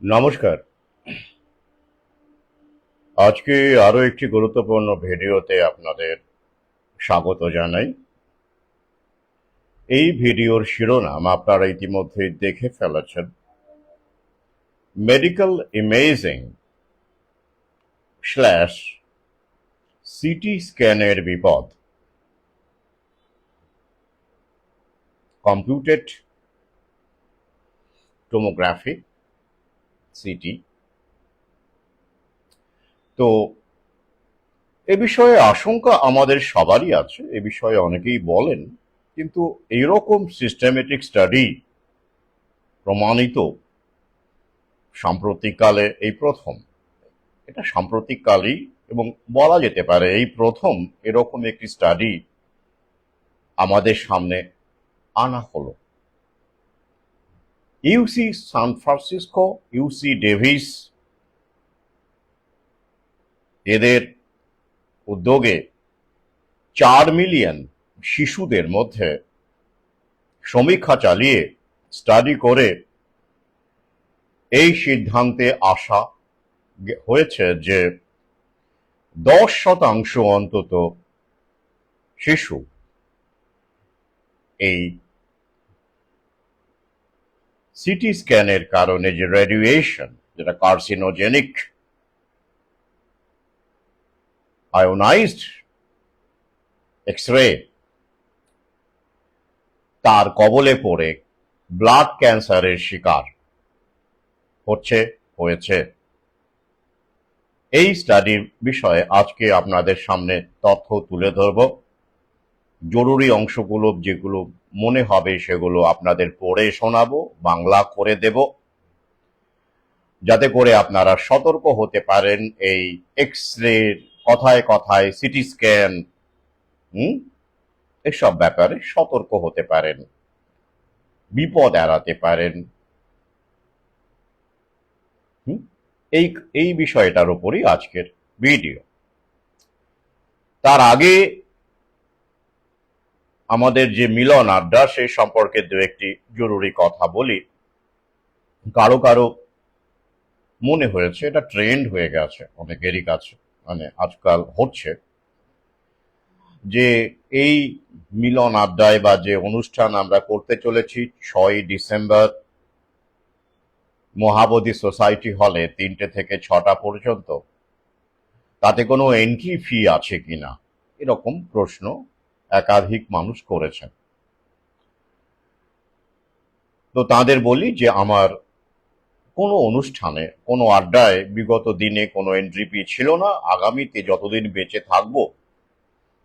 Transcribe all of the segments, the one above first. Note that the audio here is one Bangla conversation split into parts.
নমস্কার। আজকে আরো একটি গুরুত্বপূর্ণ ভিডিওতে আপনাদের স্বাগত জানাই। এই ভিডিওর শিরোনাম আপনারা ইতিমধ্যেই দেখে ফেলেছেন, মেডিকেল ইমেজিং স্ল্যাশ সিটি স্ক্যানের বিপদ, কম্পিউটেড টোমোগ্রাফি সিটি। তো এ বিষয়ে আশঙ্কা আমাদের সবারই আছে, এ বিষয়ে অনেকেই বলেন, কিন্তু এইরকম সিস্টেমেটিক স্টাডি প্রমাণিত সাম্প্রতিককালে এই প্রথম। এটা সাম্প্রতিককালই এবং বলা যেতে পারে এই প্রথম এরকম একটি স্টাডি আমাদের সামনে আনা হলো। ইউসি সান ফ্রান্সিসকো, ইউসি ডেভিস এদের উদ্যোগে 4 মিলিয়ন শিশুদের মধ্যে সমীক্ষা চালিয়ে স্টাডি করে এই সিদ্ধান্তে আসা হয়েছে যে 10% অন্তত শিশু এই সিটি স্ক্যানের কারণে যে রেডিয়েশন, যেটা কার্সিনোজেনিক আয়োনাইজড এক্স-রে, তার কবলে পড়ে ব্লাড ক্যান্সারের শিকার হয়েছে। এই স্টাডির বিষয়ে আজকে আপনাদের সামনে তথ্য তুলে ধরব। জরুরি অংশগুলো যেগুলো মনে হবে সেগুলো আপনাদের পড়ে শোনাবো, বাংলা করে দেব, যাতে করে আপনারা সতর্ক হতে পারেন এই এক্স-রে, কথায় কথায় সিটি স্ক্যান, এসব ব্যাপারে সতর্ক হতে পারেন, বিপদ এড়াতে পারেন। এই এই বিষয়টার উপরই আজকের ভিডিও। তার আগে আমাদের যে মিলন আড্ডা সে সম্পর্কে দু একটি জরুরি কথা বলি। কারো কারো মনে হয়েছে এটা ট্রেন্ড হয়ে গেছে অনেকেরই কাছে, মানে আজকাল হচ্ছে যে এই মিলন আড্ডায় বা যে অনুষ্ঠান আমরা করতে চলেছি 6 ডিসেম্বর মহাবোধি সোসাইটি হলে 3টে থেকে 6টা পর্যন্ত, তাতে কোনো এন্ট্রি ফি আছে কিনা এরকম প্রশ্ন একাধিক মানুষ করেছেন। তো তাদের বলি যে আমার কোনো অনুষ্ঠানে, কোনো আড্ডায় বিগত দিনে কোনো এন্ট্রি ফি ছিল না। আগামীতে যতদিন বেঁচে থাকবো,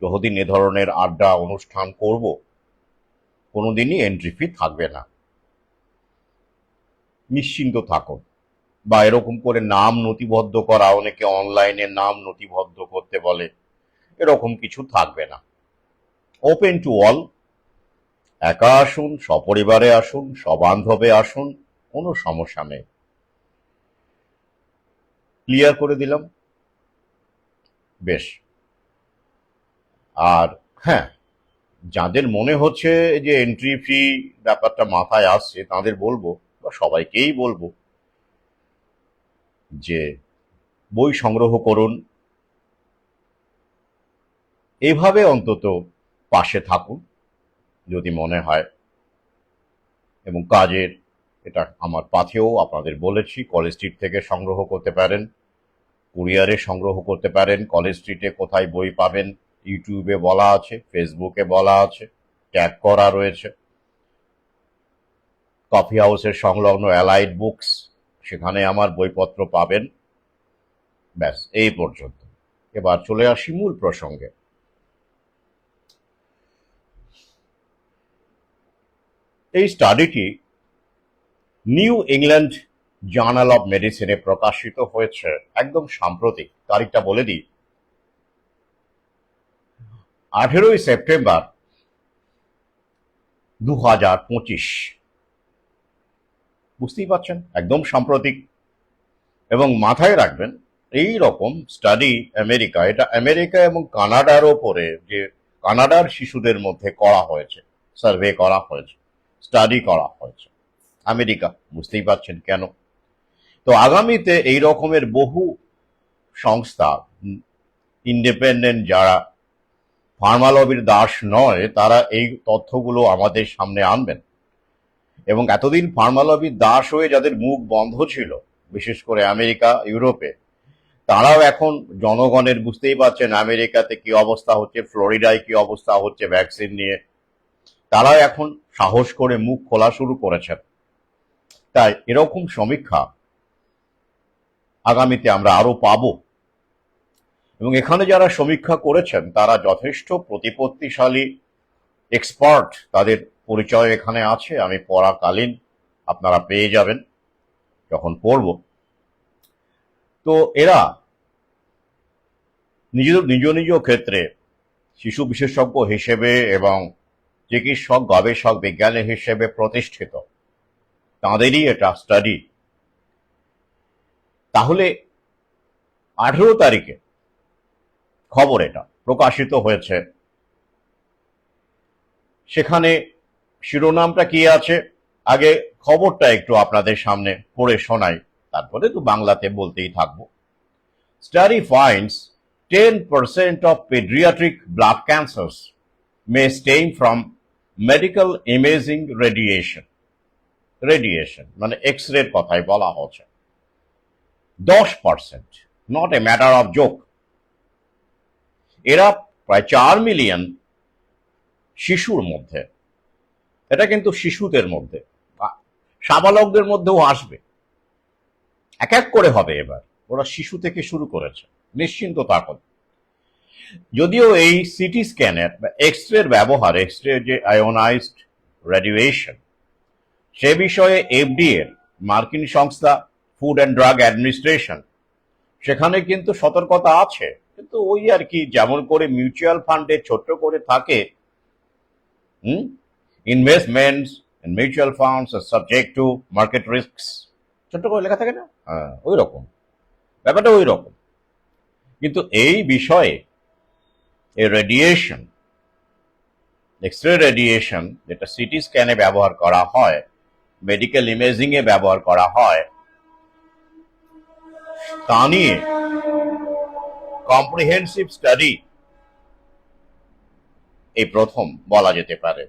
যতদিন এ ধরনের আড্ডা অনুষ্ঠান করব, কোনোদিনই এন্ট্রি ফি থাকবে না, নিশ্চিন্ত থাকুন। বা এরকম করে নাম নথিবদ্ধ করা, অনেকে অনলাইনে নাম নথিবদ্ধ করতে বলে, এরকম কিছু থাকবে না। ওপেন টু অল, একা আসুন, সপরিবারে আসুন, সবান্ধবে আসুন, কোনো সমস্যা নেই। ক্লিয়ার করে দিলাম? বেশ। আর হ্যাঁ, যাদের মনে হচ্ছে যে এন্ট্রি ফি ব্যাপারটা মাথায় আসছে, তাদের বলবো, বা সবাইকেই বলবো, যে বই সংগ্রহ করুন, এভাবে অন্তত পাশে থাকুন যদি মনে হয়। এবং কাজের, এটা আমার পাথেও আপনাদের বলেছি, কলেজ স্ট্রিট থেকে সংগ্রহ করতে পারেন, কুরিয়ারে সংগ্রহ করতে পারেন। কলেজ স্ট্রিটে কোথায় বই পাবেন ইউটিউবে বলা আছে, ফেসবুকে বলা আছে, ট্যাগ করা রয়েছে। কফি হাউসের সংলগ্ন অ্যালাইড বুকস, সেখানে আমার বইপত্র পাবেন। ব্যাস, এই পর্যন্ত। এবার চলে আসি মূল প্রসঙ্গে। এই স্টাডিটি নিউ ইংল্যান্ড জার্নাল অব মেডিসিনে প্রকাশিত হয়েছে একদম সাম্প্রতিক। তারিখটা বলে দিই, 18 সেপ্টেম্বর 2025। বুঝতেই পারছেন, একদম সাম্প্রতিক। এবং মাথায় রাখবেন, এই রকম স্টাডি এটা আমেরিকা এবং কানাডার ওপরে, যে কানাডার শিশুদের মধ্যে করা হয়েছে, সার্ভে করা হয়েছে, স্টাডি করা হয়েছে। আমেরিকা, বুঝতেই পারছেন কেন। তো আগামীতে এই রকমের বহু সংস্থা, ইন্ডিপেন্ডেন্ট যারা ফার্মা লবির দাস নয়, তারা এই তথ্যগুলো আমাদের সামনে আনবেন। এবং এতদিন ফার্মা লবির দাস হয়ে যাদের মুখ বন্ধ ছিল, বিশেষ করে আমেরিকা, ইউরোপে, তারাও এখন জনগণের, বুঝতেই পারছেন আমেরিকাতে কি অবস্থা হচ্ছে, ফ্লোরিডায় কি অবস্থা হচ্ছে ভ্যাকসিন নিয়ে, তারাও এখন সাহস করে মুখ খোলা শুরু করেছেন। তাই এরকম সমীক্ষা আগামীতে আমরা আরো পাবো। এবং এখানে যারা সমীক্ষা করেছেন তারা যথেষ্ট প্রতিপত্তিশালী এক্সপার্ট, তাদের পরিচয় এখানে আছে, আমি পড়াকালীন আপনারা পেয়ে যাবেন যখন পড়ব। তো এরা নিজ নিজ ক্ষেত্রে শিশু বিশেষজ্ঞ হিসেবে এবং চিকিৎসক, গবেষক, বিজ্ঞানী হিসেবে প্রতিষ্ঠিত, তাঁদেরই এটা স্টাডি। তাহলে 18 তারিখে খবর এটা প্রকাশিত হয়েছে, সেখানে শিরোনামটা কি আছে, আগে খবরটা একটু আপনাদের সামনে পড়ে শোনাই, তারপরে তো বাংলাতে বলতেই থাকবো। Study finds 10% of pediatric blood cancers may stem from medical imaging radiation. Radiation মানে এক্স-রের কথাই বলা হচ্ছে। 10%, not a matter of joke. এরা প্রায় 4 মিলিয়ন শিশুর মধ্যে, এটা কিন্তু শিশুদের মধ্যে, সাবালকদের মধ্যেও আসবে, এক এক করে হবে। এবার ওরা শিশু থেকে শুরু করেছে, নিশ্চিন্ত থাকুন। যদিও এই সিটি স্ক্যানের বা এক্স-রের ব্যবহার, এক্স-রে যে আয়োনাইজড রেডিয়েশন, সে বিষয়ে এফডিএ, মার্কিন সংস্থা ফুড অ্যান্ড ড্রাগ অ্যাডমিনিস্ট্রেশন, সেখানে কিন্তু সতর্কতা আছে, কিন্তু ওই আর কি, যেমন করে মিউচুয়াল ফান্ডে ছোট্ট করে থাকে, ইনভেস্টমেন্টস ইন মিউচুয়াল ফান্ডস আর সাবজেক্ট টু মার্কেট রিস্কস, ছোট্ট করে লেখা থাকে না, ওই রকম ব্যাপারটা, ওই রকম। কিন্তু এই বিষয়ে এই রেডিয়েশন, এক্স-রে রেডিয়েশন, যেটা সিটি স্ক্যানে ব্যবহার করা হয়, মেডিকেল ইমেজিং এ ব্যবহার করা হয়, তা নিয়ে কম্প্রিহেন্সিভ স্টাডি এই প্রথম বলা যেতে পারে।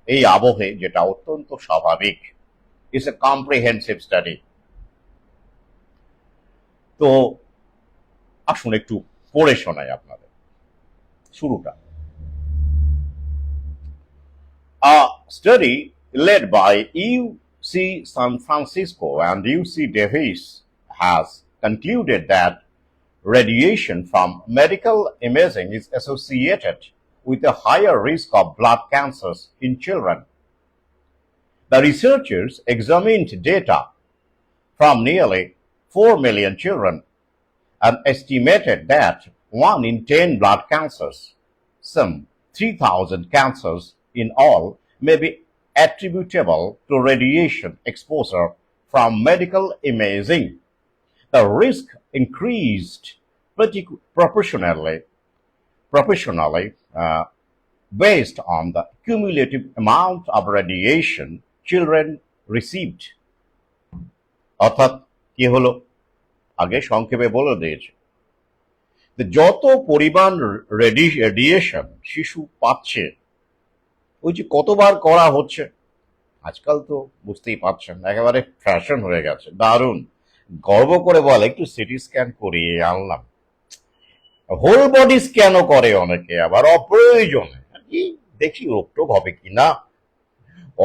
এই আবহে, যেটা অত্যন্ত স্বাভাবিক, ইটস এ কম্প্রিহেন্সিভ স্টাডি। তো আসুন একটু পড়ে শোনাই আপনাদের শুরুটা। A study led by UC San Francisco and UC Davis has concluded that radiation from medical imaging is associated with a higher risk of blood cancers in children. The researchers examined data from nearly 4 million children and estimated that 1 in 10 blood cancers, some 3,000 cancers in all, may be attributable to radiation exposure from medical imaging. The risk increased proportionally based on the cumulative amount of radiation children received. অর্থাৎ কি হলো, আগে সংক্ষেপে বলে দিয়েছে, যত পরিমাণ রেডিয়েশন শিশু পাচ্ছে, ওই যে কতবার করা হচ্ছে, আজকাল তো বুঝতেই পারছেন একেবারে ফ্যাশন হয়ে গেছে, দারুণ গর্ব করে বলে একটু সিটি স্ক্যান করিয়ে আনলাম, হোল বডি স্ক্যানও করে অনেকে, আবার অপ্রয়োজনে দেখি রোগটোগ হবে কিনা,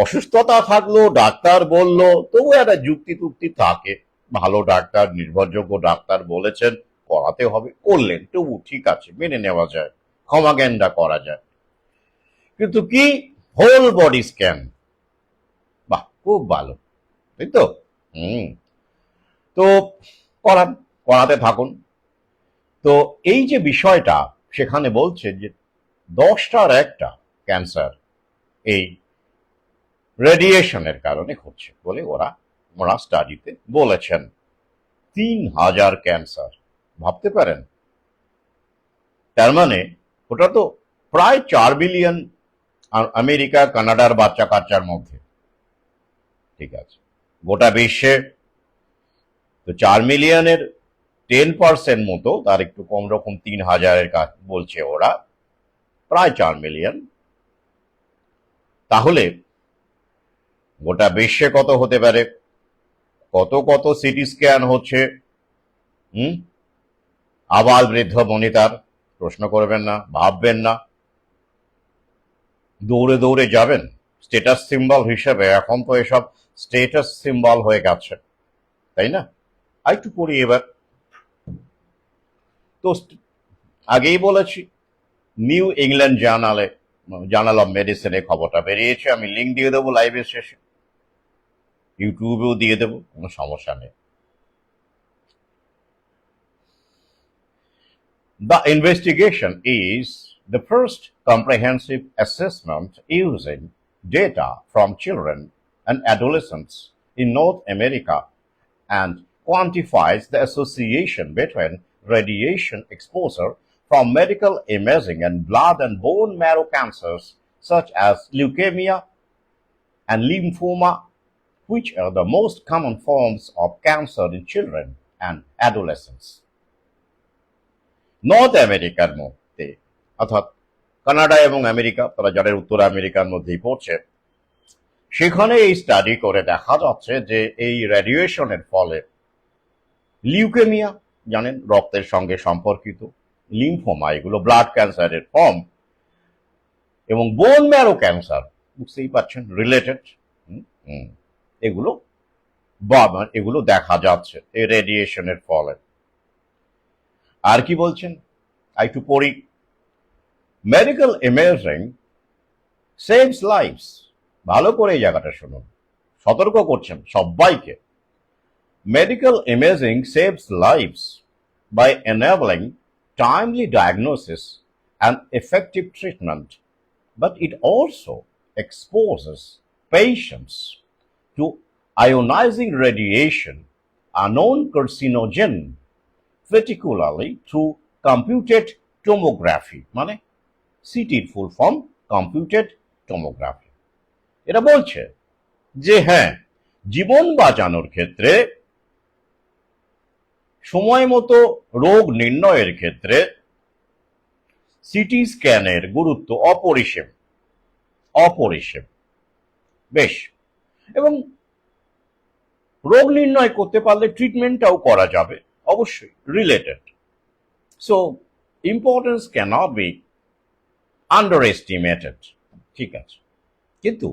অসুস্থতা থাকলো ডাক্তার বললো, তবু একটা যুক্তি তুক্তি থাকে, ভালো ডাক্তার, নির্ভরযোগ্য ডাক্তার বলেছেন করাতে হবে, করলেন, তবু ঠিক আছে, মেনে নেওয়া যায়, ক্ষমাজ্ঞানটা করা যায়। কিন্তু কি হোল বডি স্ক্যান, বাহ, খুব ভালো, তাই তো। তো করাতে থাকুন। তো এই যে বিষয়টা, সেখানে বলছে যে 10টার একটা ক্যান্সার এই রেডিয়েশনের কারণে হচ্ছে বলে ওরা স্টাডিতে বলেছেন। 3,000 ক্যান্সার, ভাবতে পারেন, তার মানে ওটা তো প্রায় 4 বিলিয়ন আমেরিকা, কানাডার বাচ্চা কাচ্চার মধ্যে, ঠিক আছে। গোটা বিশ্বে তো 4 মিলিয়নের 10% মতো, তার একটু কম রকম 3,000-এর কাজ বলছে ওরা, প্রায় 4 মিলিয়ন। তাহলে গোটা বিশ্বে কত হতে পারে, কত কত সিটি স্ক্যান হচ্ছে। হুম, আবাল বৃদ্ধ বনিতার প্রশ্ন করবেন না, ভাববেন না, দৌড়ে দৌড়ে যাবেন স্টেটাস সিম্বল হিসেবে। এখন তো এসব স্টেটাস সিম্বল হয়ে গেছে, তাই না? একটু পড়ি এবার। তো আগেই বলেছি, নিউ ইংল্যান্ড জার্নাল অফ মেডিসিনে খবরটা বেরিয়েছে। আমি লিঙ্ক দিয়ে দেবো লাইভের শেষে, ইউটিউবেও দিয়ে দেবো, কোনো সমস্যা নেই। The investigation is the first comprehensive assessment using data from children and adolescents in North America and quantifies the association between radiation exposure from medical imaging and blood and bone marrow cancers such as leukemia and lymphoma, which are the most common forms of cancer in children and adolescents. North আমেরিকার মধ্যে, অর্থাৎ কানাডা এবং আমেরিকা, তারা যাদের উত্তর আমেরিকার মধ্যেই পড়ছে, সেখানে এই স্টাডি করে দেখা যাচ্ছে যে এই রেডিয়েশনের ফলে লিউকেমিয়া, জানেন রক্তের সঙ্গে সম্পর্কিত, লিম্ফোমা, এগুলো ব্লাড ক্যান্সারের ফর্ম, এবং বোন ম্যারো ক্যান্সার, বুঝতেই পারছেন রিলেটেড, এগুলো এগুলো দেখা যাচ্ছে এই রেডিয়েশনের ফলে। আর কি বলছেন, একটু পড়ি। মেডিকেল ইমেজিং সেভস লাইফস, ভালো করে এই জায়গাটা শুনুন, সতর্ক করছেন সবাইকে। Medical imaging saves lives by enabling timely diagnosis and effective treatment, but it also exposes patients to ionizing radiation, a known carcinogen, particularly through computed tomography, মানে সিটির ফুল ফর্ম কম্পিউটেড টোমোগ্রাফি। এটা বলছে যে হ্যাঁ, জীবন বাঁচানোর ক্ষেত্রে, সময় মতো রোগ নির্ণয়ের ক্ষেত্রে সিটি স্ক্যানের গুরুত্ব অপরিসীম, অপরিসীম বেশ। এবং রোগ নির্ণয় করতে পারলে ট্রিটমেন্টটাও করা যাবে, অবশ্যই related. So importance cannot be underestimated, ঠিক আছে। কিন্তু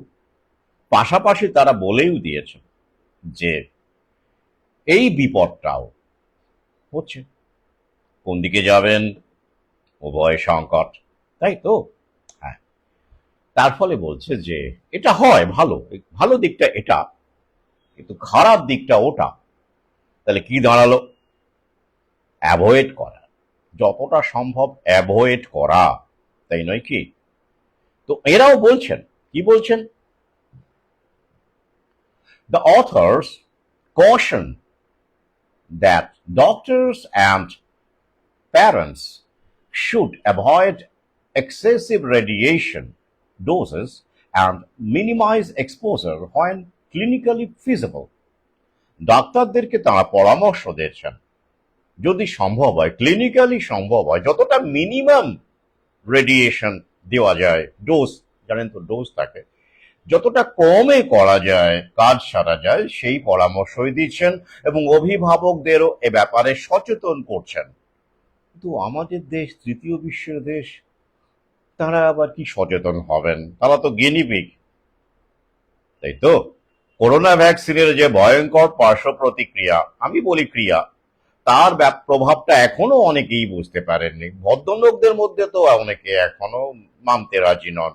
পাশাপাশি তারা বলেও দিয়েছে যে এই বিপদটাও হচ্ছে। কোন দিকে যাবেন, উভয় সংকট, তাই তো? হ্যাঁ, তার ফলে বলছে যে এটা হয় ভালো, ভালো দিকটা এটা, কিন্তু খারাপ দিকটা ওটা। তাহলে কি দাঁড়ালো? অ্যাভয়েড করা, যতটা সম্ভব অ্যাভয়েড করা, তাই নয় কি? তো এরাও বলছেন, কি বলছেন? The authors caution that doctors and parents should avoid excessive radiation doses and minimize exposure when clinically feasible. ডাক্তারদেরকে তারা পরামর্শ দিচ্ছেন, যদি সম্ভব হয়, ক্লিনিক্যালি সম্ভব হয়, যতটা মিনিমাম রেডিয়েশন দেওয়া যায়, ডোজ, জানেন তো ডোজ থাকে, যতটা কমে করা যায়, কাজ সারা যায়, সেই পরামর্শই দিচ্ছেন এবং অভিভাবকদেরও এ ব্যাপারে সচেতন করছেন। কিন্তু আমাদের দেশ তৃতীয় বিশ্বের দেশ, তারা আবার কি সচেতন হবেন? তারা তো গিনিপিগ, তাই তো? করোনা ভ্যাকসিনের যে ভয়ঙ্কর পার্শ্ব প্রতিক্রিয়া, আমি বলি ক্রিয়া, তার প্রভাবটা এখনো অনেকেই বুঝতে পারেননি। ভদ্রলোকদের মধ্যে তো অনেকে এখনো মানতে রাজি নন।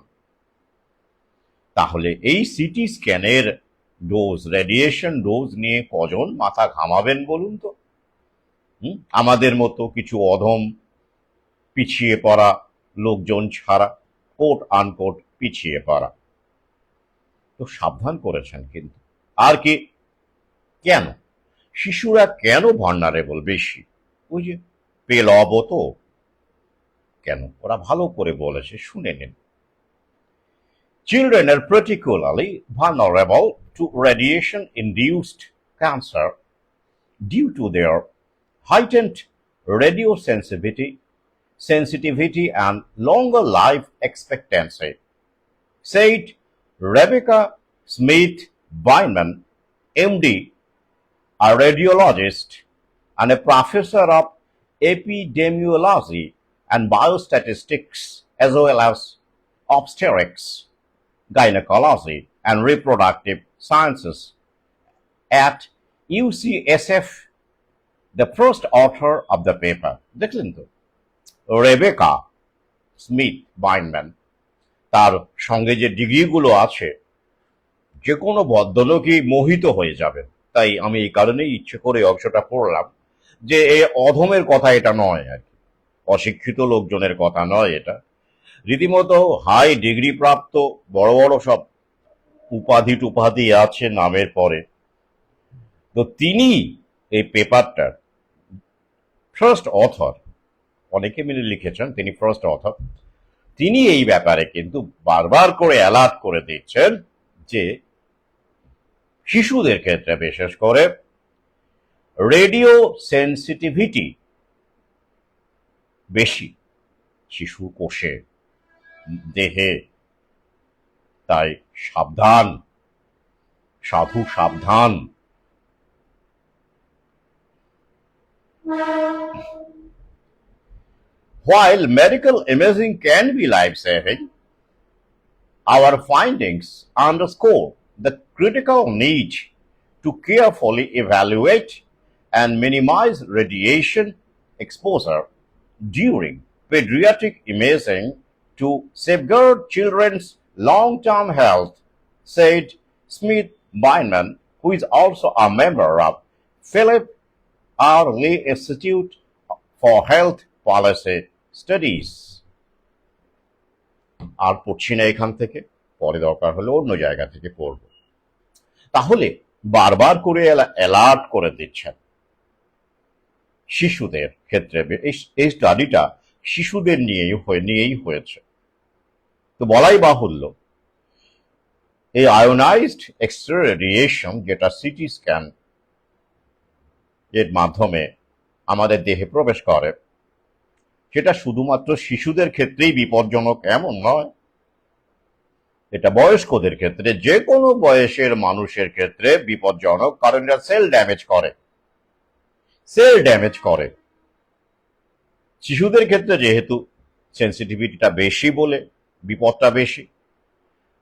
তাহলে এই সিটি স্ক্যানের ডোজ, রেডিয়েশন ডোজ নিয়ে কজন মাথা ঘামাবেন বলুন তো? আমাদের মতো কিছু অধম পিছিয়ে পড়া লোকজন ছাড়া, কোট আনকোট পিছিয়ে পড়া। তো সাবধান করেছেন কিন্তু। আর কি, কেন শিশুরা কেন ভালনারেবল বেশি? ওই যে পেলব তো কেন, ওরা ভালো করে বলেছে, শুনে নিন। Children are particularly vulnerable to radiation-induced cancer due to their heightened radio sensitivity and longer life expectancy, said Rebecca Smith Bindman, MD, a radiologist and a professor of epidemiology and biostatistics, as well as obstetrics, gynecology, and reproductive sciences at UCSF, the first author of the paper. দেখলেন তো, রেবেকা স্মিথ বাইনম্যান, তার সঙ্গে যে ডিগ্রিগুলো আছে, যে কোনো ভদ্রলোকই মোহিত হয়ে যাবে। তাই আমি এই কারণেই ইচ্ছে করে অংশটা পড়লাম যে এই অধমের কথা এটা নয়, আর কি অশিক্ষিত লোকজনের কথা নয়, এটা রীতিমতো হাই ডিগ্রি প্রাপ্ত বড় বড় সব উপাধি আছে নামের পরে। তো তিনি এই পেপারটার ফার্স্ট অথর, অনেকে মিলে লিখেছেন, তিনি ফার্স্ট অথর। তিনি এই ব্যাপারে কিন্তু বারবার করে অ্যালার্ট করে দিচ্ছেন যে শিশুদের ক্ষেত্রে বিশেষ করে রেডিও সেন্সিটিভিটি বেশি শিশু কোষে, দেহে। তাই সাবধান, সাধু সাবধান। While medical imaging can be life-saving, our findings underscore the critical need to carefully evaluate and minimize radiation exposure during pediatric imaging to safeguard children's long-term health, said Smith Bindman, who is also a member of Philip R. Lee Institute for Health Policy Studies. আর পড়ছি না এখান থেকে, পরে দরকার হলে অন্য জায়গা থেকে পড়ব। তাহলে বারবার করে অ্যালার্ট করে দিচ্ছেন শিশুদের ক্ষেত্রে। এই স্টাডিটা শিশুদের নিয়েই হয়েছে। তো বলাই বাহুল্য, এই আয়োনাইজড এক্সরে রেডিয়েশন, যেটা সিটি স্ক্যান এর মাধ্যমে আমাদের দেহে প্রবেশ করে, সেটা শুধুমাত্র শিশুদের ক্ষেত্রেই বিপজ্জনক এমন নয়। এটা বয়স্কদের ক্ষেত্রে, যে কোনো বয়সের মানুষের ক্ষেত্রে বিপজ্জনক, কারণ এটা সেল ড্যামেজ করে। শিশুদের ক্ষেত্রে যেহেতু সেন্সিটিভিটিটা বেশি বলে বিপদটা বেশি,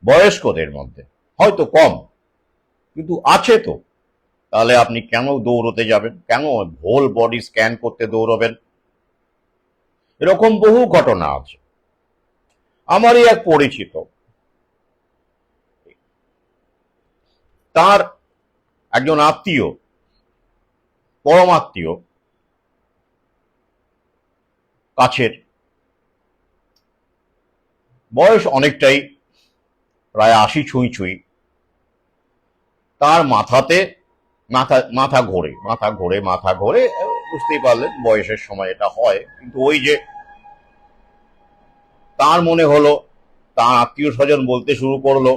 বয়স্কদের মধ্যে হয়তো কম, কিন্তু আছে। তো তাহলে আপনি কেন দৌড়তে যাবেন? কেন হোল বডি স্ক্যান করতে দৌড়বেন? এরকম বহু ঘটনা আছে। আমারই এক পরিচিত, তার একজন আত্মীয়, পরম আত্মীয়, কাছের, বয়স অনেকটাই, প্রায় 80 ছুঁই, তার মাথা ঘোরে, বুঝতেই পারলেন বয়সের সময় এটা হয়। কিন্তু ওই যে তার মনে হলো, তার আত্মীয় স্বজন বলতে শুরু করলো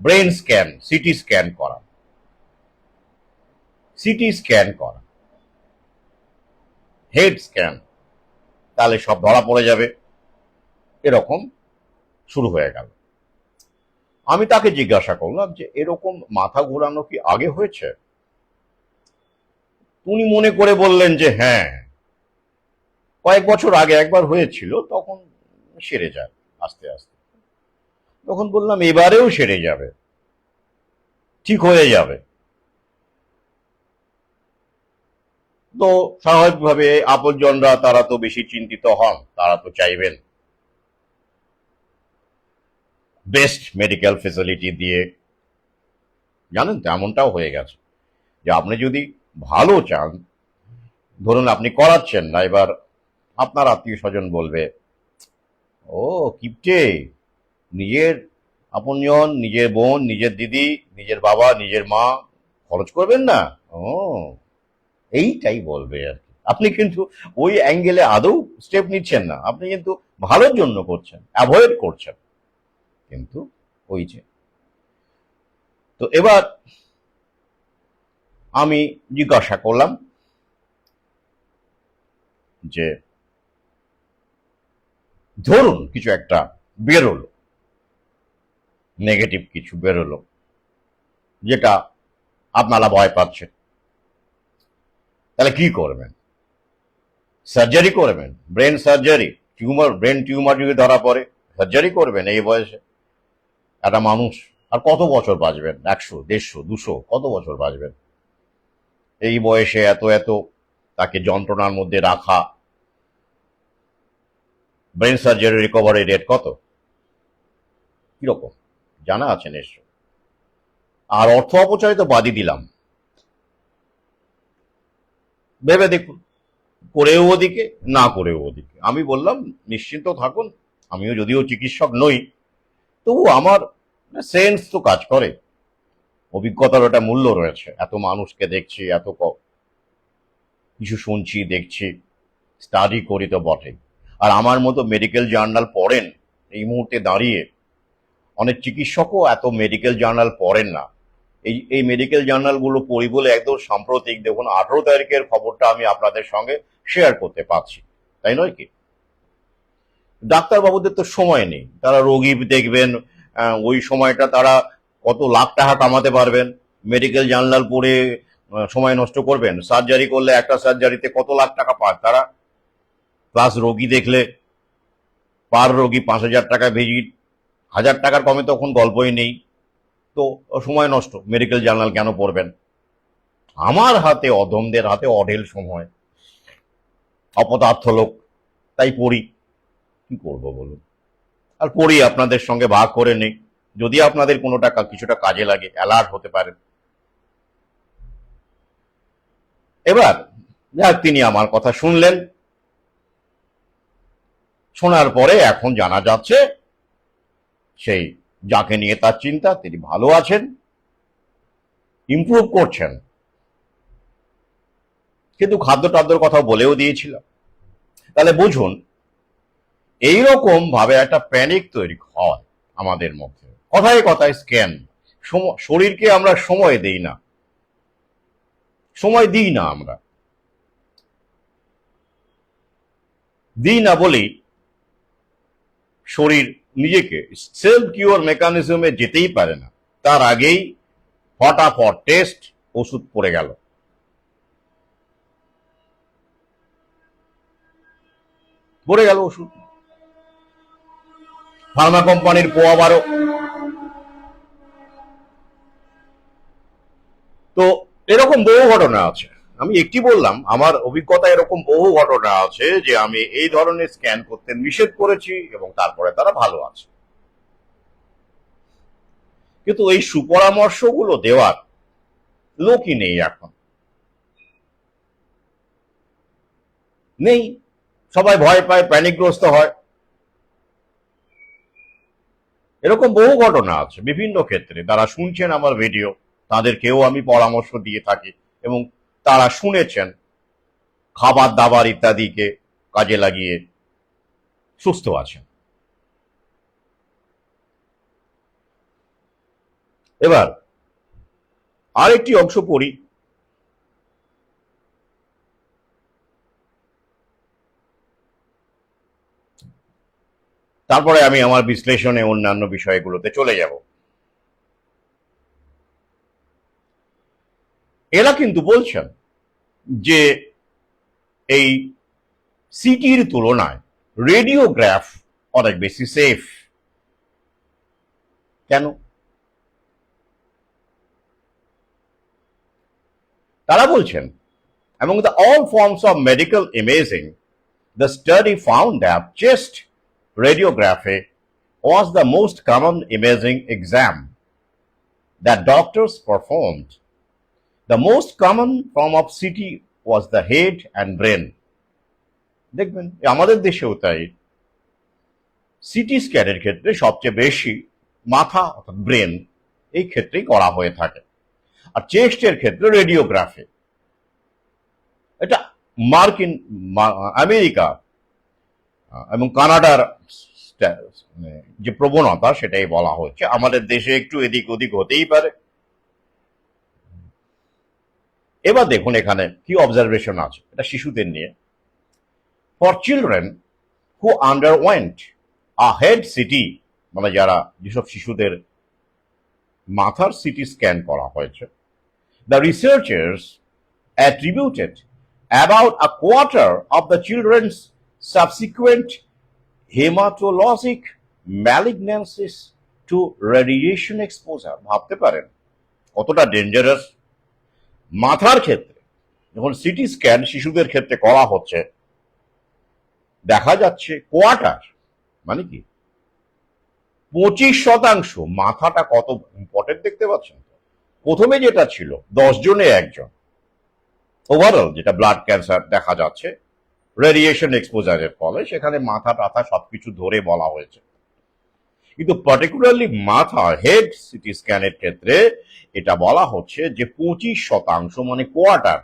ব্রেন স্ক্যান, সিটি স্ক্যান করা, হেড স্ক্যান, তাহলে সব ধরা পড়ে যাবে। এরকম শুরু হয়ে গেল। আমি তাকে জিজ্ঞাসা করলাম যে এরকম মাথা ঘোরানো কি আগে হয়েছে? উনি মনে করে বললেন যে হ্যাঁ, কয়েক বছর আগে একবার হয়েছিল, তখন সেরে যায় আস্তে আস্তে। তখন বললাম এবারেও সেরে যাবে, ঠিক হয়ে যাবে। তো স্বাভাবিকভাবে আপনজনরা তারা তো বেশি চিন্তিত হন, তারা তো চাইবেন বেস্ট মেডিকেল ফেসিলিটি দিয়ে। জানেন তো, এমনটাও হয়ে গেছে যে আপনি যদি ভালো চান, ধরুন আপনি করাচ্ছেন না, এবার আপনার আত্মীয় স্বজন বলবে, ও কিপটে, নিজের আপনজন, নিজের বোন, নিজের দিদি, নিজের বাবা, নিজের মা খরচ করবেন না, ও এইটাই বলবে আর কি। আপনি কিন্তু ওই অ্যাঙ্গেলে আদৌ স্টেপ নিচ্ছেন না, আপনি কিন্তু ভালোর জন্য করছেন, অ্যাভয়েড করছেন। কিন্তু ওই যে, তো এবার আমি জিজ্ঞাসা করলাম যে ধরুন কিছু একটা বেরোলো, নেগেটিভ কিছু বেরোলো, যেটা আপনারা ভয় পাচ্ছেন, তাহলে কি করবেন? সার্জারি করবেন? Brain surgery? ব্রেন টিউমার যদি ধরা পড়ে সার্জারি করবেন এই বয়সে? একটা মানুষ আর কত বছর বাঁচবেন? 100, 150, 200 কত বছর বাঁচবেন? এই বয়সে এত এত তাকে যন্ত্রণার মধ্যে রাখা। ব্রেন সার্জারি রিকভারি রেট কত, কিরকম জানা আছে নিশ্চয়? আর অর্থ অপচয় তো বাদই দিলাম, ভেবে দেখুন, করেও ওদিকে, না করেও ওদিকে। আমি বললাম নিশ্চিন্ত থাকুন, আমিও যদিও চিকিৎসক নই, তবু আমার সেন্স তো কাজ করে, অভিজ্ঞতার একটা মূল্য রয়েছে। এত মানুষকে দেখছি, এত কিছু শুনছি, দেখছি, স্টাডি করি তো বটেই। আর আমার মতো মেডিকেল জার্নাল পড়েন এই মুহূর্তে দাঁড়িয়ে, অনেক চিকিৎসকও এত মেডিকেল জার্নাল পড়েন না। এই মেডিকেল জার্নালগুলো পড়ি বলে একদম সাম্প্রতিক দেখুন 18 তারিখের খবরটা আমি আপনাদের সঙ্গে শেয়ার করতে পারছি, তাই নয় কি? ডাক্তারবাবুদের তো সময় নেই, তারা রোগী দেখবেন, ওই সময়টা তারা কত লাখ টাকা কামাতে পারবেন। মেডিকেল জার্নাল পড়ে সময় নষ্ট করবেন? সার্জারি করলে একটা সার্জারিতে কত লাখ টাকা পায় তারা, প্লাস রোগী দেখলে পার রোগী 5,000 টাকা ভিজিট, 1,000 টাকার কমে তখন গল্পই নেই। তো সময় নষ্ট, মেডিকেল জার্নাল কেন পড়বেন? আমার হাতে, অধমদের হাতে অঢেল সময়, অপদার্থ লোক, তাই পড়ি। কি করব বলুন? আর পড়ি আপনাদের সঙ্গে ভাগ করে নেই, যদি আপনাদের কোনো টাকা কিছুটা কাজে লাগে, অ্যালার্ট হতে পারেন। এবার যাক, তিনি আমার কথা শুনলেন, শোনার পরে এখন জানা যাচ্ছে সেই যাকে নিয়ে তার চিন্তা, তিনি ভালো আছেন, ইমপ্রুভ করছেন। কিন্তু খাদ্য টাদ্যর কথা বলেও দিয়েছিলাম। তাহলে বুঝুন এইরকম ভাবে একটা প্যানিক তৈরি হয় আমাদের মধ্যে, কথায় কথায় স্ক্যান। শরীরকে আমরা সময় দেই না, সময় দিই না, আমরা দিই না বলেই শরীর নিজেকে সেলফ কিওর মেকানিজমে যেতেই পারে না। তার আগেই ফটাফট টেস্ট, ওষুধ পড়ে গেল, ওষুধ। ফার্মা কোম্পানির পোয়া 12। তো এরকম বহু ঘটনা আছে, আমি একটি বললাম, আমার অভিজ্ঞতা এরকম বহু ঘটনা আছে যে আমি এই ধরনের স্ক্যান করতে নিষেধ করেছি এবং তারপরে তারা ভালো আছে। কিন্তু এই সুপরামর্শগুলো দেওয়ার লোকই নেই, এখন নেই। সবাই ভয় পায়, প্যানিকগ্রস্ত হয়। এরকম বহু ঘটনা আছে বিভিন্ন ক্ষেত্রে, যারা শুনছেন আমার ভিডিও তাদেরকেও আমি পরামর্শ দিয়ে থাকি এবং তারা শুনেছেন, খাবার দাবার ইত্যাদিকে কাজে লাগিয়ে সুস্থ আছেন। এবার আরেকটি অংশ পড়ি। তারপরে আমি আমার বিশ্লেষণে অন্যান্য বিষয়গুলোতে চলে যাব। এরা কিন্তু বলছেন যে এই সিটির তুলনায় রেডিওগ্রাফ অনেক বেশি সেফ। কেন? তারা বলছেন, among the all forms of medical imaging, the study found that chest radiography was the most common imaging exam that doctors performed. The most common form of CT was the head and brain. দেখবেন আমাদের দেশেও তাই, সিটি স্ক্যানের ক্ষেত্রে সবচেয়ে বেশি মাথা অর্থাৎ ব্রেন এই ক্ষেত্রেই করা হয়ে থাকে। আর চেস্টের ক্ষেত্রে রেডিওগ্রাফি, এটা মার্কিন, আমেরিকা এবং কানাডার যে প্রবণতা সেটাই বলা হচ্ছে। আমাদের দেশে একটু এদিক ওদিক হতেই পারে। এবার দেখুন এখানে কি অবজারভেশন আছে, এটা শিশুদের নিয়ে। For children who underwent a head CT, মানে যারা যেসব শিশুদের মাথার সিটি স্ক্যান করা হয়েছে, the researchers attributed about a quarter of the children's subsequent hematologic malignancies to radiation exposure. ভাবতে পারেন কতটা ডেঞ্জারাস। মাথার ক্ষেত্রে যখন সিটি স্ক্যান শিশুদের ক্ষেত্রে করা হচ্ছে, দেখা যাচ্ছে কোয়ার্টার মানে কি 25%। মাথাটা কত ইম্পর্টেন্ট দেখতে পাচ্ছেন। প্রথমে যেটা ছিল 10 জনে একজন, ওভারঅল যেটা ব্লাড ক্যান্সার দেখা যাচ্ছে রেডিয়েশন এক্সপোজারের ফলে, সেখানে মাথা টাথা সবকিছু ধরে বলা হয়েছে। কিন্তু পার্টিকুলারলি মাথা হেড সিটি স্ক্যানের ক্ষেত্রে এটা বলা হচ্ছে যে 25% মানে কোয়ার্টার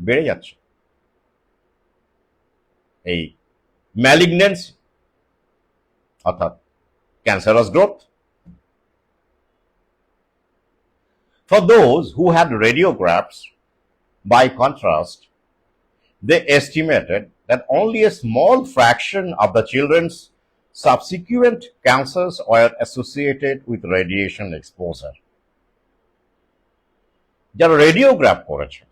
বেড়ে যাচ্ছে এই ম্যালিগন্যান্সি অর্থাৎ cancerous growth. For those who had radiographs, by contrast, they estimated that only a small fraction of the children's subsequent cancers were associated with radiation exposure. যারা রেডিওগ্রাফ করেছে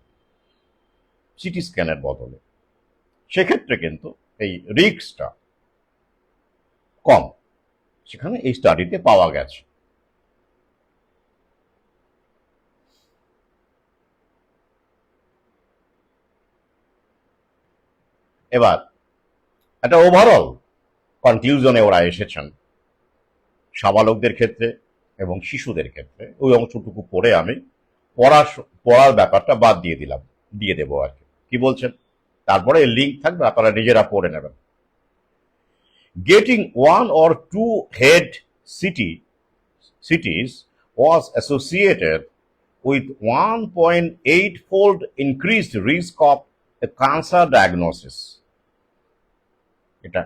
সিটি স্ক্যানের বদলে, সেক্ষেত্রে কিন্তু এই রিস্কটা কম, সেখানে এই স্টাডিতে পাওয়া গেছে। এবার একটা ওভারঅল কনক্লুশনে ওরা এসেছেন সাবালকদের ক্ষেত্রে এবং শিশুদের ক্ষেত্রে। ওই অংশটুকু পড়ে আমি পড়ার ব্যাপারটা বাদ দিয়ে দেবো আর কি বলছেন। তারপরে লিঙ্ক থাকবে, আপনারা নিজেরা পড়ে নেবেন। Getting 1 or 2 head cities was associated with 1.8-fold increased risk of a cancer diagnosis. এটা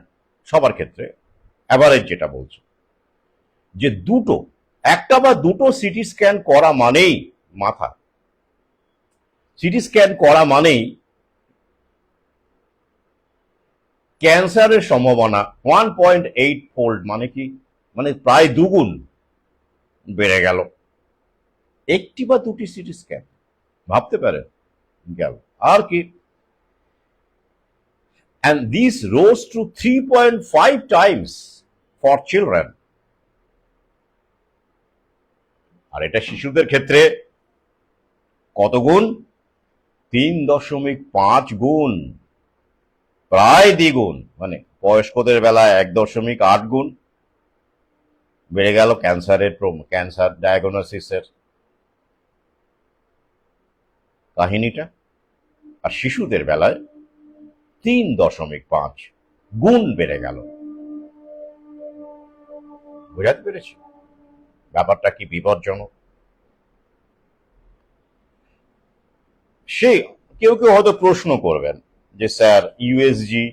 সবার ক্ষেত্রে অ্যাভারেজ যেটা বলছে, যে একটা বা দুটো সিটি স্ক্যান করা মানেই, মাথা সিটি স্ক্যান করা মানেই ক্যান্সারের সম্ভাবনা 1.8-fold মানে কি, মানে প্রায় দুগুণ বেড়ে গেল একটি বা দুটি সিটি স্ক্যান। ভাবতে পারেন গেল। আর কি, and these rose to 3.5 times for children. আর এটা শিশুদের ক্ষেত্রে কত গুণ? 3.5 গুণ, প্রায় দ্বিগুণ। মানে বয়স্কদের বেলায় 1.8 গুণ বেড়ে গেল ক্যান্সার ডায়াগনোসিসের কাহিনীটা। আর শিশুদের বেলায় 3.5 গুণ বেড়ে গেল। বোঝাতে পেরেছি ব্যাপারটা কি বিপজ্জনক। কেউ হয়তো প্রশ্ন করবেন যে স্যার ইউএসজি,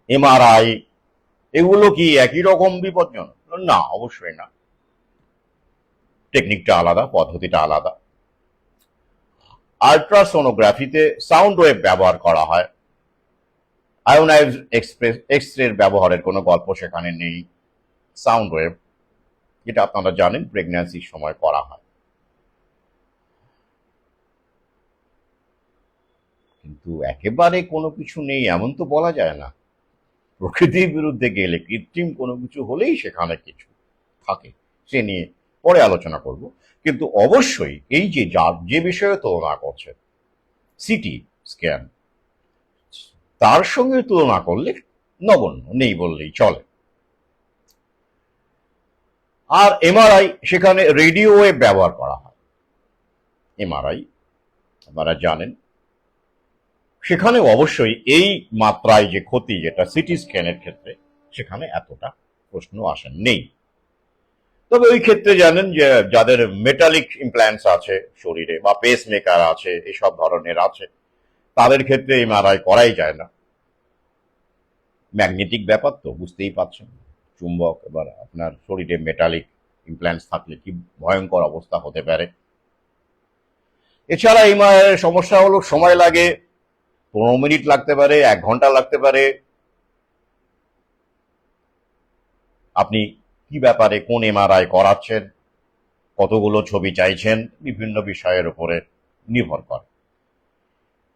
এমআরআই এগুলো কি একই রকম বিপজ্জনক? না, অবশ্যই না। টেকনিকটা আলাদা, পদ্ধতিটা আলাদা। আল্ট্রাসোনোগ্রাফিতে সাউন্ড ওয়েভ ব্যবহার করা হয়, আয়োনাইজড এক্সরের ব্যবহারের কোনো গল্প সেখানে নেই। সাউন্ড ওয়েভ, যেটা আপনারা জানেন প্রেগন্যান্সির সময় করা হয়। কিন্তু একেবারে কোনো কিছু নেই এমন তো বলা যায় না। প্রকৃতির বিরুদ্ধে গেলে, কৃত্রিম কোনো কিছু হলেই সেখানে কিছু থাকে, সে নিয়ে পরে আলোচনা করব। কিন্তু অবশ্যই এই যে বিষয়ে তুলনা করছে সিটি স্ক্যান, তার সঙ্গে তুলনা করলে নগণ্য, নেই বললেই চলে। আর এমআরআই, সেখানে রেডিও ওয়েভ ব্যবহার করা হয়। এমআরআই আপনারা জানেন, সেখানে অবশ্যই এই মাত্রায় যে ক্ষতি যেটা সিটি স্ক্যানের ক্ষেত্রে, সেখানে এতটা প্রশ্ন নেই। তবে ওই ক্ষেত্রে জানেন যে যাদের মেটালিক ইমপ্ল্যান্টস আছে শরীরে বা পেস মেকার আছে, এসব ধরনের আছে, তাদের ক্ষেত্রে এমআরআই করাই যায় না। ম্যাগনেটিক ব্যাপার তো বুঝতেই পারছেন, চুম্বক, এবার আপনার শরীরে মেটালিক ইমপ্ল্যান্টস থাকলে কি ভয়ঙ্কর অবস্থা হতে পারে। এছাড়া এমআরআই এর সমস্যা হলো সময় লাগে, 15 মিনিট লাগতে পারে, 1 ঘন্টা লাগতে পারে। আপনি কি ব্যাপারে কোন এমআরআই করাচ্ছেন, কতগুলো ছবি চাইছেন, বিভিন্ন বিষয়ের উপরে নির্ভর করে।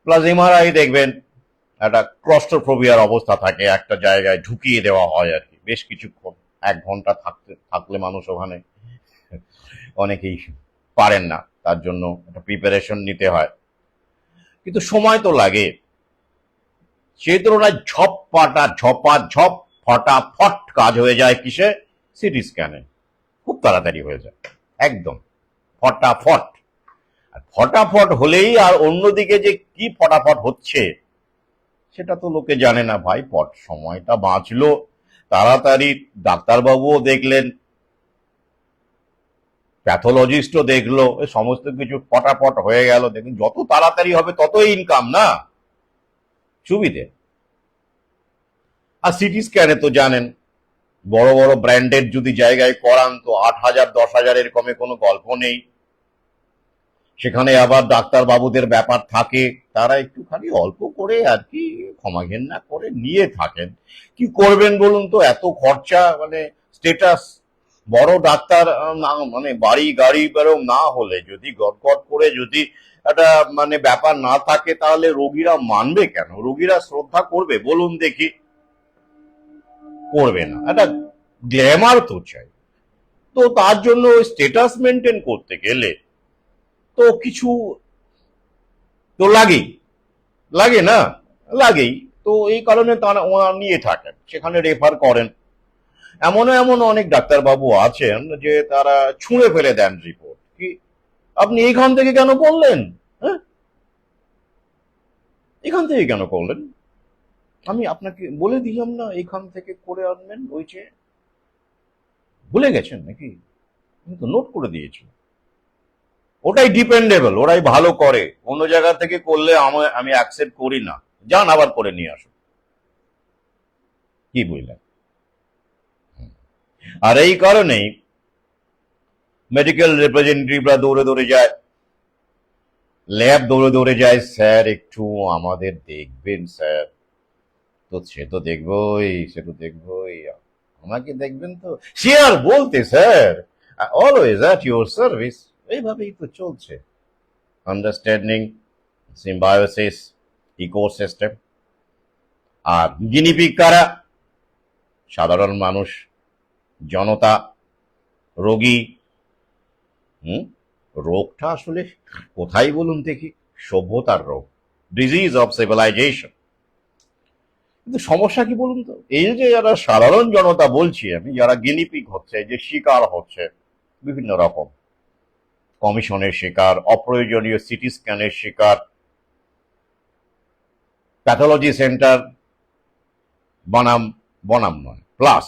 প্লাস এমআরআই দেখবেন একটা ক্লস্ট্রোফোবিয়ার অবস্থা থাকে, একটা জায়গায় ঢুকিয়ে দেওয়া হয় আর কি বেশ কিছুক্ষণ, 1 ঘন্টা থাকলে মানুষ ওখানে অনেকেই পারেন না, তার জন্য একটা প্রিপারেশন নিতে হয়, কিন্তু সময় তো লাগে। সেই তুলনায় ঝপাঝপ ফটাফট কাজ হয়ে যায় কিসে, সিটি স্ক্যানে, খুব তাড়াতাড়ি হয়ে যায়, একদম ফটাফট। আর ফটাফট হলেই আর অন্যদিকে যে কি ফটাফট হচ্ছে সেটা তো লোকে জানে না ভাই। সময়টা বাঁচলো, তাড়াতাড়ি ডাক্তারবাবুও দেখলেন, প্যাথোলজিস্টও দেখলো, সমস্ত কিছু ফটাফট হয়ে গেল। দেখুন যত তাড়াতাড়ি হবে ততই ইনকাম, না সুবিধে। আর সিটি স্ক্যানে তো জানেন, বড় বড় ব্র্যান্ডের যদি জায়গায় করান তো 8,000 10,000 এরকমের কোনো গল্প নেই। সেখানে আবার ডাক্তার বাবুদের ব্যাপার থাকে, তারা একটুখানি অল্প করে আর কি ক্ষমা ঘেন্না করে নিয়ে থাকেন। কি করবেন বলুন তো, এত খরচা, মানে স্টেটাস বড় ডাক্তার মানে বাড়ি গাড়ি বেরো না হলে, যদি গটগট করে যদি একটা মানে ব্যাপার না থাকে, তাহলে রোগীরা মানবে কেন? রোগীরা শ্রদ্ধা করবে বলুন দেখি? করবে না। একটা গ্ল্যামার তো চাই, তো তার জন্য স্টেটাস মেনটেন করতে গেলে তো কিছু তো লাগে না, লাগেই। তো এই কারণে তারা নিয়ে থাকেন, সেখানে রেফার করেন। এমন অনেক ডাক্তারবাবু আছেন যে তারা ছুঁড়ে ফেলে দেন রিপোর্ট, কি আপনি এইখান থেকে কেন করলেন, হ্যাঁ এখান থেকে কেন করলেন, আমি আপনাকে বলে দিলাম না এইখান থেকে করে আনবেন, ওই যে ভুলে গেছেন নাকি, আমি তো নোট করে দিয়েছি। ওটাই ডিপেন্ডেবল, ওরাই ভালো করে, অন্য জায়গা থেকে করলে আমি অ্যাকসেপ্ট করি না, যান আবার করে নিয়ে আসুন, কি বুঝলেন? আর এই কারণেই মেডিকেল রিপ্রেজেন্টেটিভরা দৌড়ে দৌড়ে যায়, ল্যাব দৌড়ে দৌড়ে যায়, স্যার একটু আমাদের দেখবেন স্যার। তো সে তো দেখবই, আমাকে দেখবেন তো, সে আর বলতে sir, always at your service. এইভাবেই তো চলছে আন্ডারস্ট্যান্ডিং, সিম্বায়োসিস, ইকোসিস্টেম। আর গিনিপিগ কারা? সাধারণ মানুষ, জনতা, রোগী। রোগটা আসলে কোথায় বলুন দেখি? সভ্যতার রোগ, ডিজিজ অফ সিভিলাইজেশন। কিন্তু সমস্যা কি বলুন তো, এই যে যারা সাধারণ জনতা বলছি আমি, যারা গিনিপিগ হচ্ছে, যে শিকার হচ্ছে বিভিন্ন রকম কমিশনের শিকার, অপ্রয়োজনীয় সিটি স্ক্যানের শিকার, প্যাথোলজি সেন্টার বনাম নয়, প্লাস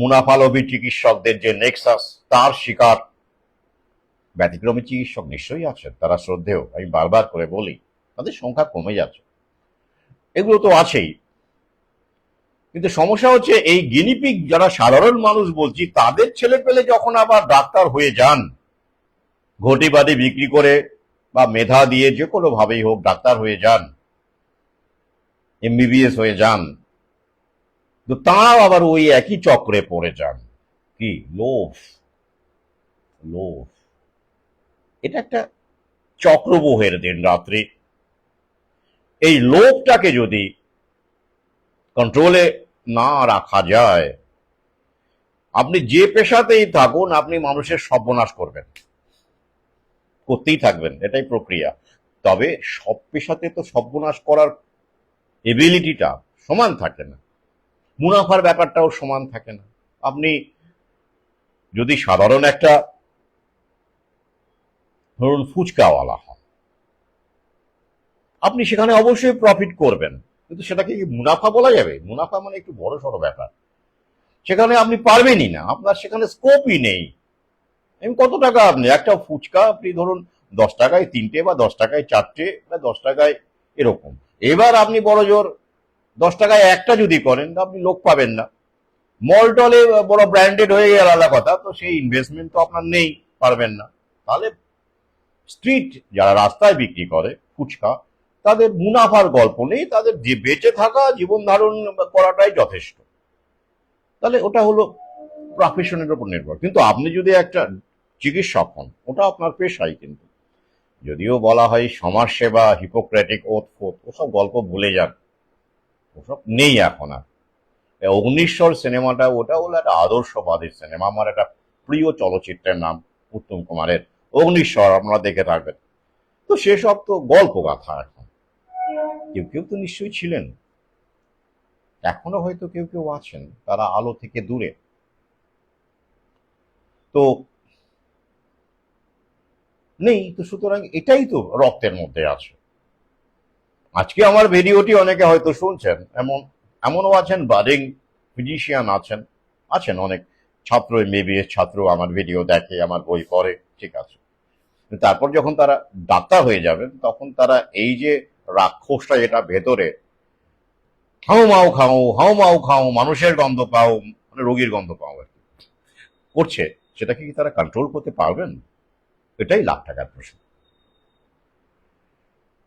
মুনাফালোভী চিকিৎসকদের যে নেক্সাস, তার শিকার ব্যতিক্রমী চিকিৎসক নিশ্চয়ই আছেন, তারা শ্রদ্ধেয়, আমি বারবার করে বলি, তাদের সংখ্যা কমে যাচ্ছে, এগুলো তো আছেই। কিন্তু সমস্যা হচ্ছে এই গিনিপিগ যারা সাধারণ মানুষ বলছি, তাদের ছেলে পেলে যখন আবার ডাক্তার হয়ে যান, ঘটি বাটি বিক্রি করে বা মেধা দিয়ে যে কোনো ভাবেই হোক ডাক্তার হয়ে যান, এমবিবিএস হয়ে যান, তো তাঁরাও আবার ওই একই চক্রে পড়ে যান। কি লোভ, লোভ, এটা একটা চক্রবহের দিন রাত্রি। এই লোভটাকে যদি কন্ট্রোলে না রাখা যায়, আপনি যে পেশাতেই থাকুন, আপনি মানুষের সর্বনাশ করতেই থাকবেন, এটাই প্রক্রিয়া। তবে সব পেশাতে তো সর্বনাশ করার এবিলিটিটা সমান থাকে না, মুনাফার ব্যাপারটাও সমান থাকে না। আপনি যদি সাধারণ একটা ধরুন ফুচকাওয়ালা হন, আপনি সেখানে অবশ্যই প্রফিট করবেন, কিন্তু সেটাকে কি মুনাফা বলা যাবে? মুনাফা মানে একটু বড় সড়ো ব্যাপার, সেখানে আপনি পারবেনই না, আপনার সেখানে স্কোপই নেই। কত টাকা আপনি একটা ফুচকা, আপনি ধরুন 10 টাকায় 3টে বা 10 টাকায় 4টে বা 10 টাকায় এরকম, এবার আপনি বড় জোর 10 টাকায় একটা যদি করেন, আপনি লোক পাবেন না, মল টলে বড় ব্র্যান্ডেড হয়ে গেলে আলাদা কথা, তো সেই ইনভেস্টমেন্ট তো আপনার নেই, পারবেন না। তাহলে স্ট্রিট যারা রাস্তায় বিক্রি করে ফুচকা, তাদের মুনাফার গল্প নেই, তাদের যে বেঁচে থাকা জীবন ধারণ করাটাই যথেষ্ট। তাহলে ওটা হলো প্রফেশনের উপর নির্ভর। কিন্তু আপনি যদি একটা চিকিৎসক হন, ওটা আপনার পেশাই। কিন্তু যদিও বলা হয় সমাজ সেবা, হিপোক্রেটিক ওথ ফোথ, ওসব গল্প ভুলে যান, ওসব নেই এখন আর। অগ্নিশ্বর সিনেমাটা ওটা হলো একটা আদর্শবাদী সিনেমা। আমার একটা প্রিয় চলচ্চিত্রের নাম উত্তম কুমারের অগ্নিশ্বর, আপনারা দেখে থাকবেন। তো সেসব তো গল্প গাথা। এখন কেউ কেউ তো নিশ্চয়ই ছিলেন, এখনো হয়তো কেউ কেউ আছেন, তারা আলো থেকে দূরে। তো নেই তো, সুতরাং এটাই তো রক্তের মধ্যে আছে। আজকে আমার ভিডিওটি অনেকে হয়তো শুনছেন, এমনও আছেন বাডিং ফিজিশিয়ান আছেন, আছেন অনেক ছাত্র, এমবিবিএস ছাত্র আমার ভিডিও দেখে, আমার বই পড়ে, ঠিক আছে। তারপর যখন তারা ডাক্তার হয়ে যাবেন, তখন তারা এই যে রাক্ষসটা যেটা ভেতরে হাউ মাউ খাও, হাউ মাউ খাও, মানুষের গন্ধ পাও, মানে রোগীর গন্ধ পাও আর কি করছে, সেটাকে কি তারা কন্ট্রোল করতে পারবেন? এটাই লাখ টাকার প্রশ্ন।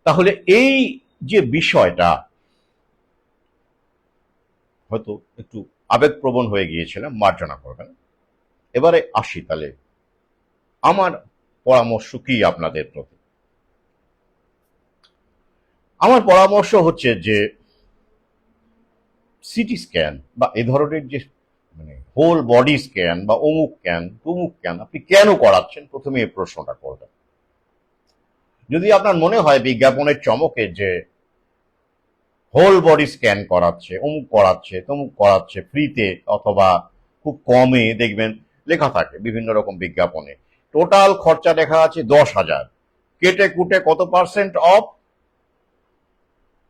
তাহলে এই যে বিষয়টা, হয়তো একটু আবেগপ্রবণ হয়ে গিয়েছিলাম, মার্জনা করবেন। এবারে আসি তাহলে আমার পরামর্শ কি আপনাদের প্রতি। আমার পরামর্শ হচ্ছে যে সিটি স্ক্যান বা এ ধরনের যে মানে হোল বডি স্ক্যান বা অমুক ক্যান তমুক ক্যান আপনি কেন করাচ্ছেন, প্রথমে এই প্রশ্নটা করবেন। যদি আপনার মনে হয় বিজ্ঞাপনের চমকে যে হোল বডি স্ক্যান করাচ্ছে, অমুক করাচ্ছে, তমুক করাচ্ছে ফ্রিতে অথবা খুব কমে, দেখবেন লেখা থাকে বিভিন্ন রকম বিজ্ঞাপনে, টোটাল খরচা দেখা আছে 10,000, কেটে কুটে কত পার্সেন্ট অফ,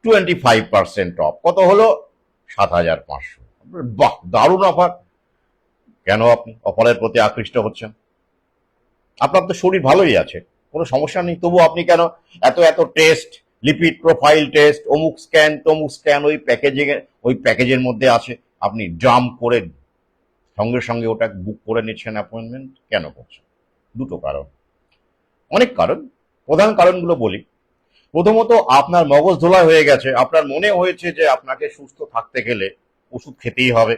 25% অফ, কত হলো 7,500। বাহ, দারুণ অফার। কেন আপনি অফারের প্রতি আকৃষ্ট হচ্ছেন? আপনার তো শরীর ভালোই আছে, কোনো সমস্যা নেই, তবু আপনি কেন এত এত টেস্ট, লিপিড প্রোফাইল টেস্ট, অমুক স্ক্যান তমুক স্ক্যান, ওই প্যাকেজের মধ্যে আছে, আপনি জাম্প করে সঙ্গে সঙ্গে ওটা বুক করে নিচ্ছেন অ্যাপয়েন্টমেন্ট, কেন করছেন? দুটো কারণ, অনেক কারণ, প্রধান কারণগুলো বলি। প্রথমত, আপনার মগজ ধোলা হয়ে গেছে, আপনার মনে হয়েছে যে আপনাকে সুস্থ থাকতে গেলে ওষুধ খেতেই হবে।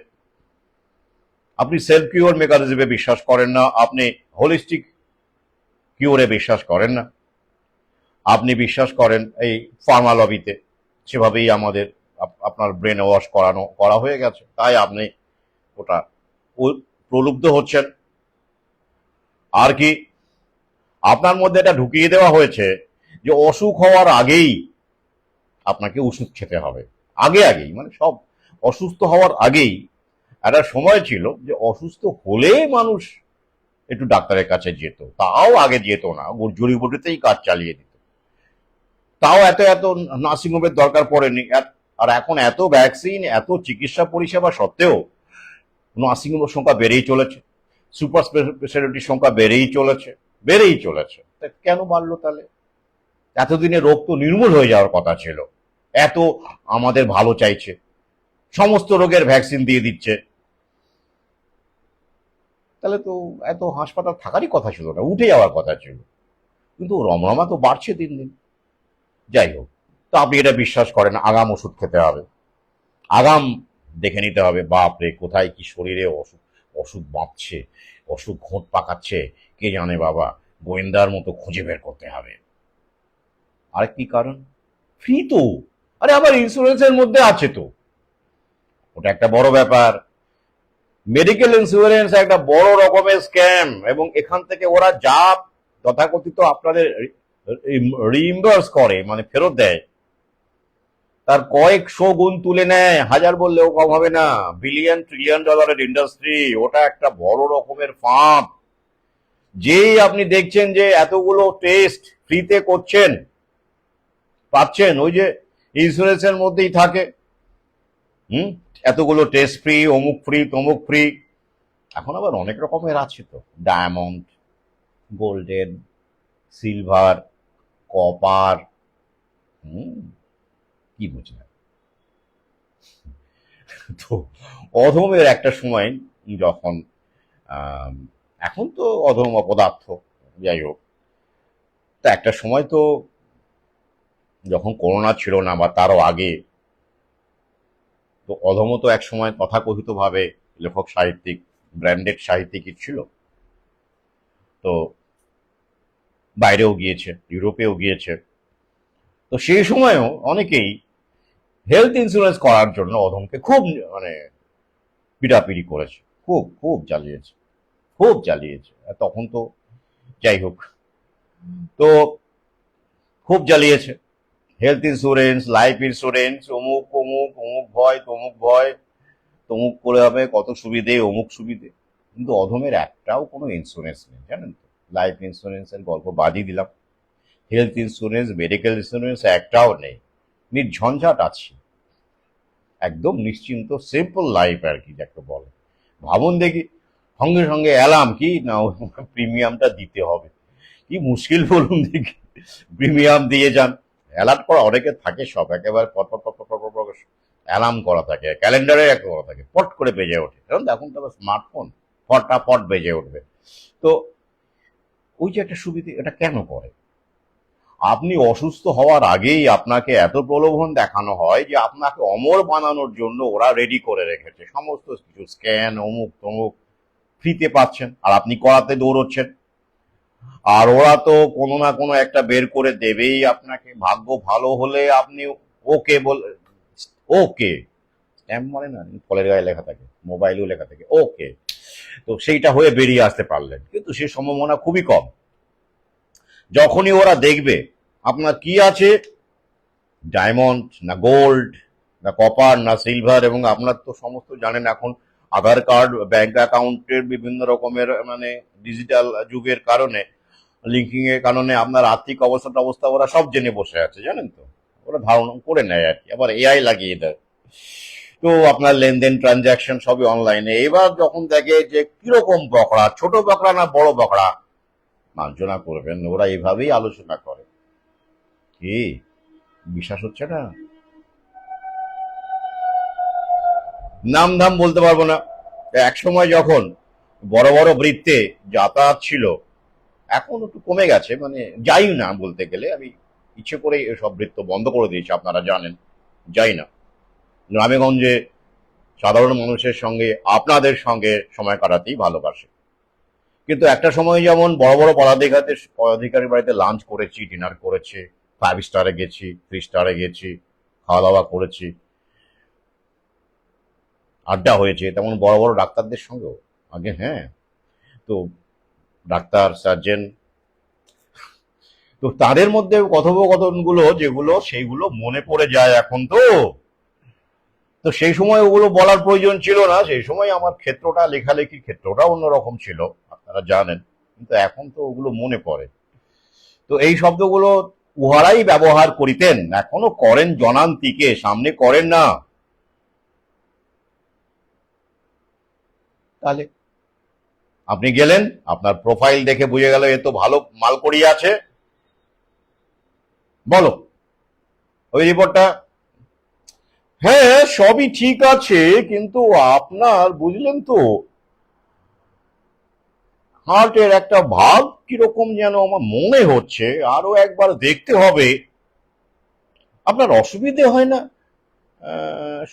আপনি সেলফ কিওর মেকানিজমে বিশ্বাস করেন না, আপনি হোলিস্টিক কিওরে বিশ্বাস করেন না, আপনি বিশ্বাস করেন এই ফার্মা লবিতে, সেভাবেই আমাদের আপনার ব্রেন ওয়াশ করা হয়ে গেছে, তাই আপনি ওটা প্রলুব্ধ হচ্ছেন। আর কি, আপনার মধ্যে এটা ঢুকিয়ে দেওয়া হয়েছে যে অসুখ হওয়ার আগেই আপনাকে ওষুধ খেতে হবে। আগেই মানে সব অসুস্থ হওয়ার আগেই। একটা সময় ছিল যে অসুস্থ হলেই মানুষ একটু ডাক্তারের কাছে যেত, তাও আগে যেত না, ওর জড়িবুটিতেই কাজ চালিয়ে দিত, তাও এত এত নার্সিংহোমের দরকার পড়েনি। আর এখন এত ভ্যাকসিন, এত চিকিৎসা পরিষেবা সত্ত্বেও নার্সিংহোমের সংখ্যা বেড়েই চলেছে, সুপার স্পেশালিটির সংখ্যা বেড়েই চলেছে। কেন বাড়লো তাহলে? এতদিনে রোগ তো নির্মূল হয়ে যাওয়ার কথা ছিল, এত আমাদের ভালো চাইছে, সমস্ত রোগের ভ্যাকসিন দিয়ে দিচ্ছে, তাহলে তো এত হাসপাতাল থাকারই কথা ছিল না, উঠে যাওয়ার কথা ছিল। কিন্তু রমরমা তো বাড়ছে দিন দিন। যাই হোক, তো আপনি এটা বিশ্বাস করেন আগাম ওষুধ খেতে হবে, আগাম দেখে নিতে হবে, বাপরে কোথায় কি শরীরে অসুখ, ওষুধ বাঁধছে, অসুখ ঘোঁট পাকাচ্ছে, কে জানে বাবা, গোয়েন্দার মতো খুঁজে বের করতে হবে। আরেক কি কারণ, ফ্রি তো, আরে আবার ইন্স্যুরেন্সের মধ্যে আছে তো, ওটা একটা বড় ব্যাপার। মেডিকেল ইন্স্যুরেন্স একটা বড় রকমের স্ক্যাম, এবং এখান থেকে ওরা যা তথাকথিত আপনাদের রিইম্বার্স করে, মানে ফেরত দেয়, তার কয়েকশো গুণ তুলে নেয়, হাজার বললেও কম হবে না। বিলিয়ন ট্রিলিয়ন ডলারের ইন্ডাস্ট্রি, ওটা একটা বড় রকমের ফাঁদ। যেই আপনি দেখছেন যে এতগুলো টেস্ট ফ্রিতে করছেন, পাচ্ছেন, ওই যে ইন্স্যুরেন্সের মধ্যেই থাকে, এতগুলো টেস্ট ফ্রি, অমুক ফ্রি, তমুক ফ্রি। এখন আবার অনেক রকমের আছে তো, ডায়মন্ড, গোল্ডেন, সিলভার, কপার, কি বুঝলেন? তো অধমের একটা সময় যখন আম, এখন তো অধম অপদার্থ, যাই হোক, তা একটা সময় তো যখন করোনা ছিল না বা তারও আগে, তো অধম তো এক সময় তথাকথিত ভাবে লেখক সাহিত্যিক, ব্র্যান্ডেড সাহিত্যিকই ছিল। তো বাইরেও গিয়েছে, ইউরোপেও গিয়েছে। তো সেই সময়ও অনেকেই হেলথ ইন্স্যুরেন্স করার জন্য অধমকে খুব মানে পিটাপিটি করেছে, খুব খুব জ্বালিয়েছে, খুব জ্বালিয়েছে। আর তখন তো যাই হোক, তো খুব জ্বালিয়েছে। হেলথ ইন্স্যুরেন্স, লাইফ ইন্স্যুরেন্স, অমুক অমুক, অমুক ভয় তমুক ভয়, তমুক করে হবে, কত সুবিধে, অমুক সুবিধে। কিন্তু অধমের একটাও কোনো ইন্স্যুরেন্স নেই, জানেন তো। লাইফ ইন্স্যুরেন্সের গল্প বাদই দিলাম, হেলথ ইন্স্যুরেন্স, মেডিকেল ইন্স্যুরেন্স একটাও নেই। নির্ঝঞ্ঝাট আছি, একদম নিশ্চিন্ত, সিম্পল লাইফ আর কি যাকে বলে। ভাবুন দেখি, সঙ্গে সঙ্গে অ্যালার্ম কি না, প্রিমিয়ামটা দিতে হবে, কি মুশকিল বলুন দেখি। প্রিমিয়াম দিয়ে যান, অ্যালার্ট করা অনেকের থাকে, সব একেবারে পট পট পট পট পট পট অ্যালার্ম করা থাকে, ক্যালেন্ডারে একটা করা থাকে, পট করে বেজে ওঠে। কারণ এখন তো স্মার্টফোন, ফটাফট বেজে উঠবে। তো ওই যে একটা সুবিধে, এটা কেন করে? আপনি অসুস্থ হওয়ার আগেই আপনাকে এত প্রলোভন দেখানো হয় যে আপনাকে অমর বানানোর জন্য ওরা রেডি করে রেখেছে সমস্ত কিছু, স্ক্যান অমুক তমুক ফ্রিতে পাচ্ছেন, আর আপনি করাতে দৌড়চ্ছেন। আর ওরা তো কোনো না কোনো একটা বের করে দেবেই আপনাকে, ভাগ্য ভালো হলে আপনি ওকে বলে, ওকে স্ট্যাম্প মানে না, ফলের গায়ে লেখা থাকে, মোবাইলেও লেখা থাকে ওকে, তো সেইটা হয়ে বেরিয়ে আসতে পারলেন। কিন্তু সেই সম্ভাবনা খুবই কম। যখনই ওরা দেখবে আপনার কি আছে, ডায়মন্ড না গোল্ড না কপার না সিলভার, এবং আপনার তো সমস্ত জানেন এখন আধার কার্ড, ব্যাংক অ্যাকাউন্টের বিভিন্ন রকমের মানে ডিজিটাল যুগের কারণে, লিঙ্কিং এর কারণে আপনার আর্থিক অবস্থা ওরা সব জেনে বসে আছে, জানেন তো। ওরা ধারণা করে নেয় আর কি, আবার এআই লাগিয়ে দেয়। তো আপনার লেনদেন ট্রানজাকশন সবই অনলাইনে। এবার যখন দেখে যে কিরকম বকরা, ছোট বকরা না বড় বকরা, মার্জনা করবেন, ওরা এইভাবেই আলোচনা করে। কি বিশ্বাস হচ্ছে না? নাম ধাম বলতে পারবো না। এক সময় যখন বড় বড় বৃত্তে যাতায়াত ছিল, এখন একটু কমে গেছে, মানে যাই না বলতে গেলে, আমি ইচ্ছে করে সব বৃত্ত বন্ধ করে দিয়েছি, আপনারা জানেন, যাই না। গ্রামে গঞ্জে সাধারণ মানুষের সঙ্গে, আপনাদের সঙ্গে সময় কাটাতেই ভালোবাসে। কিন্তু একটা সময় যেমন বড় বড় পদাধিকারীর বাড়িতে লাঞ্চ করেছি, ডিনার করেছি, 5 স্টারে গেছি, 3 স্টারে গেছি, খাওয়া দাওয়া করেছি, আড্ডা হয়েছে, তেমন বড় বড় ডাক্তারদের সঙ্গেও আগে, হ্যাঁ। তো ডাক্তার, সার্জেন, তো তাদের মধ্যে কথোপকথনগুলো যেগুলো, সেইগুলো মনে পড়ে যায় এখন। তো তো সেই সময় ওগুলো বলার প্রয়োজন ছিল না, সেই সময় আমার ক্ষেত্রটা, লেখালেখির ক্ষেত্রটা অন্যরকম ছিল, আপনারা জানেন। কিন্তু এখন তো ওগুলো মনে পড়ে। তো এই শব্দগুলো উহারাই ব্যবহার করিতেন, এখনো করেন জনান্তিকে, সামনে করেন না। তাহলে আপনি গেলেন, আপনার প্রোফাইল দেখে বুঝে গেল এ তো ভালো মাল করিয়ে আছে, বলো ওই রিপোর্টটা। হ্যাঁ, সবই ঠিক আছে, কিন্তু আপনার বুঝলেন তো, হার্টের একটা ভাব কিরকম যেন আমার মনে হচ্ছে, আরো একবার দেখতে হবে। আপনার অসুবিধে হয় না?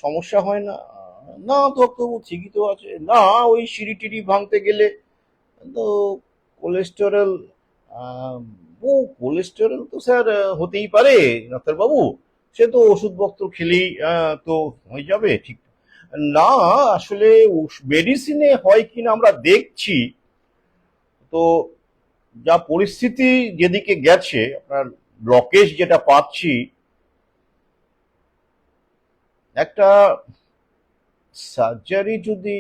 সমস্যা হয় না? না তবু ঠিকই তো আছে না, ওই সিঁড়ি টিড়ি ভাঙতে গেলে তো কোলেস্টেরল, আহ, ও কোলেস্টেরল তো স্যার হতেই পারে ডাক্তারবাবু, সে তো ওষুধপত্র খেলেই তো হয়ে যাবে ঠিক। না, আসলে মেডিসিনে হয় কিনা আমরা দেখছি। তো যা পরিস্থিতি যেদিকে গেছে, আপনার ব্লকেজ যেটা পাচ্ছি, একটা সার্জারি যদি,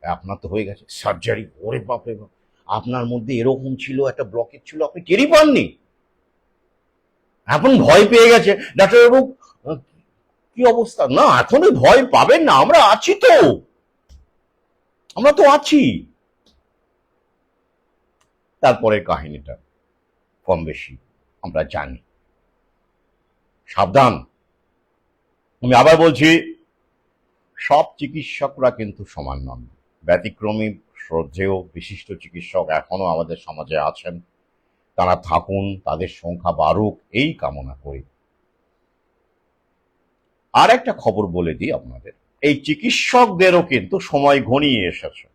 আপনার তো হয়ে গেছে সার্জারি, ওরে বাপরে বাপ, আপনার মধ্যে এরকম ছিল, একটা ব্লকেজ ছিল, আপনি টেরই পাননি, এখন ভয় পেয়ে গেছে ডাক্তারবাবু। আহ, কি অবস্থা? না, এখনই ভয় পাবেন না, আমরা আছি তো, আমরা তো আছি। তারপরের কাহিনীটা কম বেশি আমরা জানি। সাবধান, আমি আবার বলছি, সব চিকিৎসকরা কিন্তু সমান নন। ব্যতিক্রমী শ্রদ্ধেয় বিশিষ্ট চিকিৎসক এখনো আমাদের সমাজে আছেন। তারা থাকুন, তাদের সংখ্যা বাড়ুক, এই কামনা করি। আর একটা খবর বলে দিই আপনাদের, এই চিকিৎসকদেরও কিন্তু সময় ঘনিয়ে এসেছে।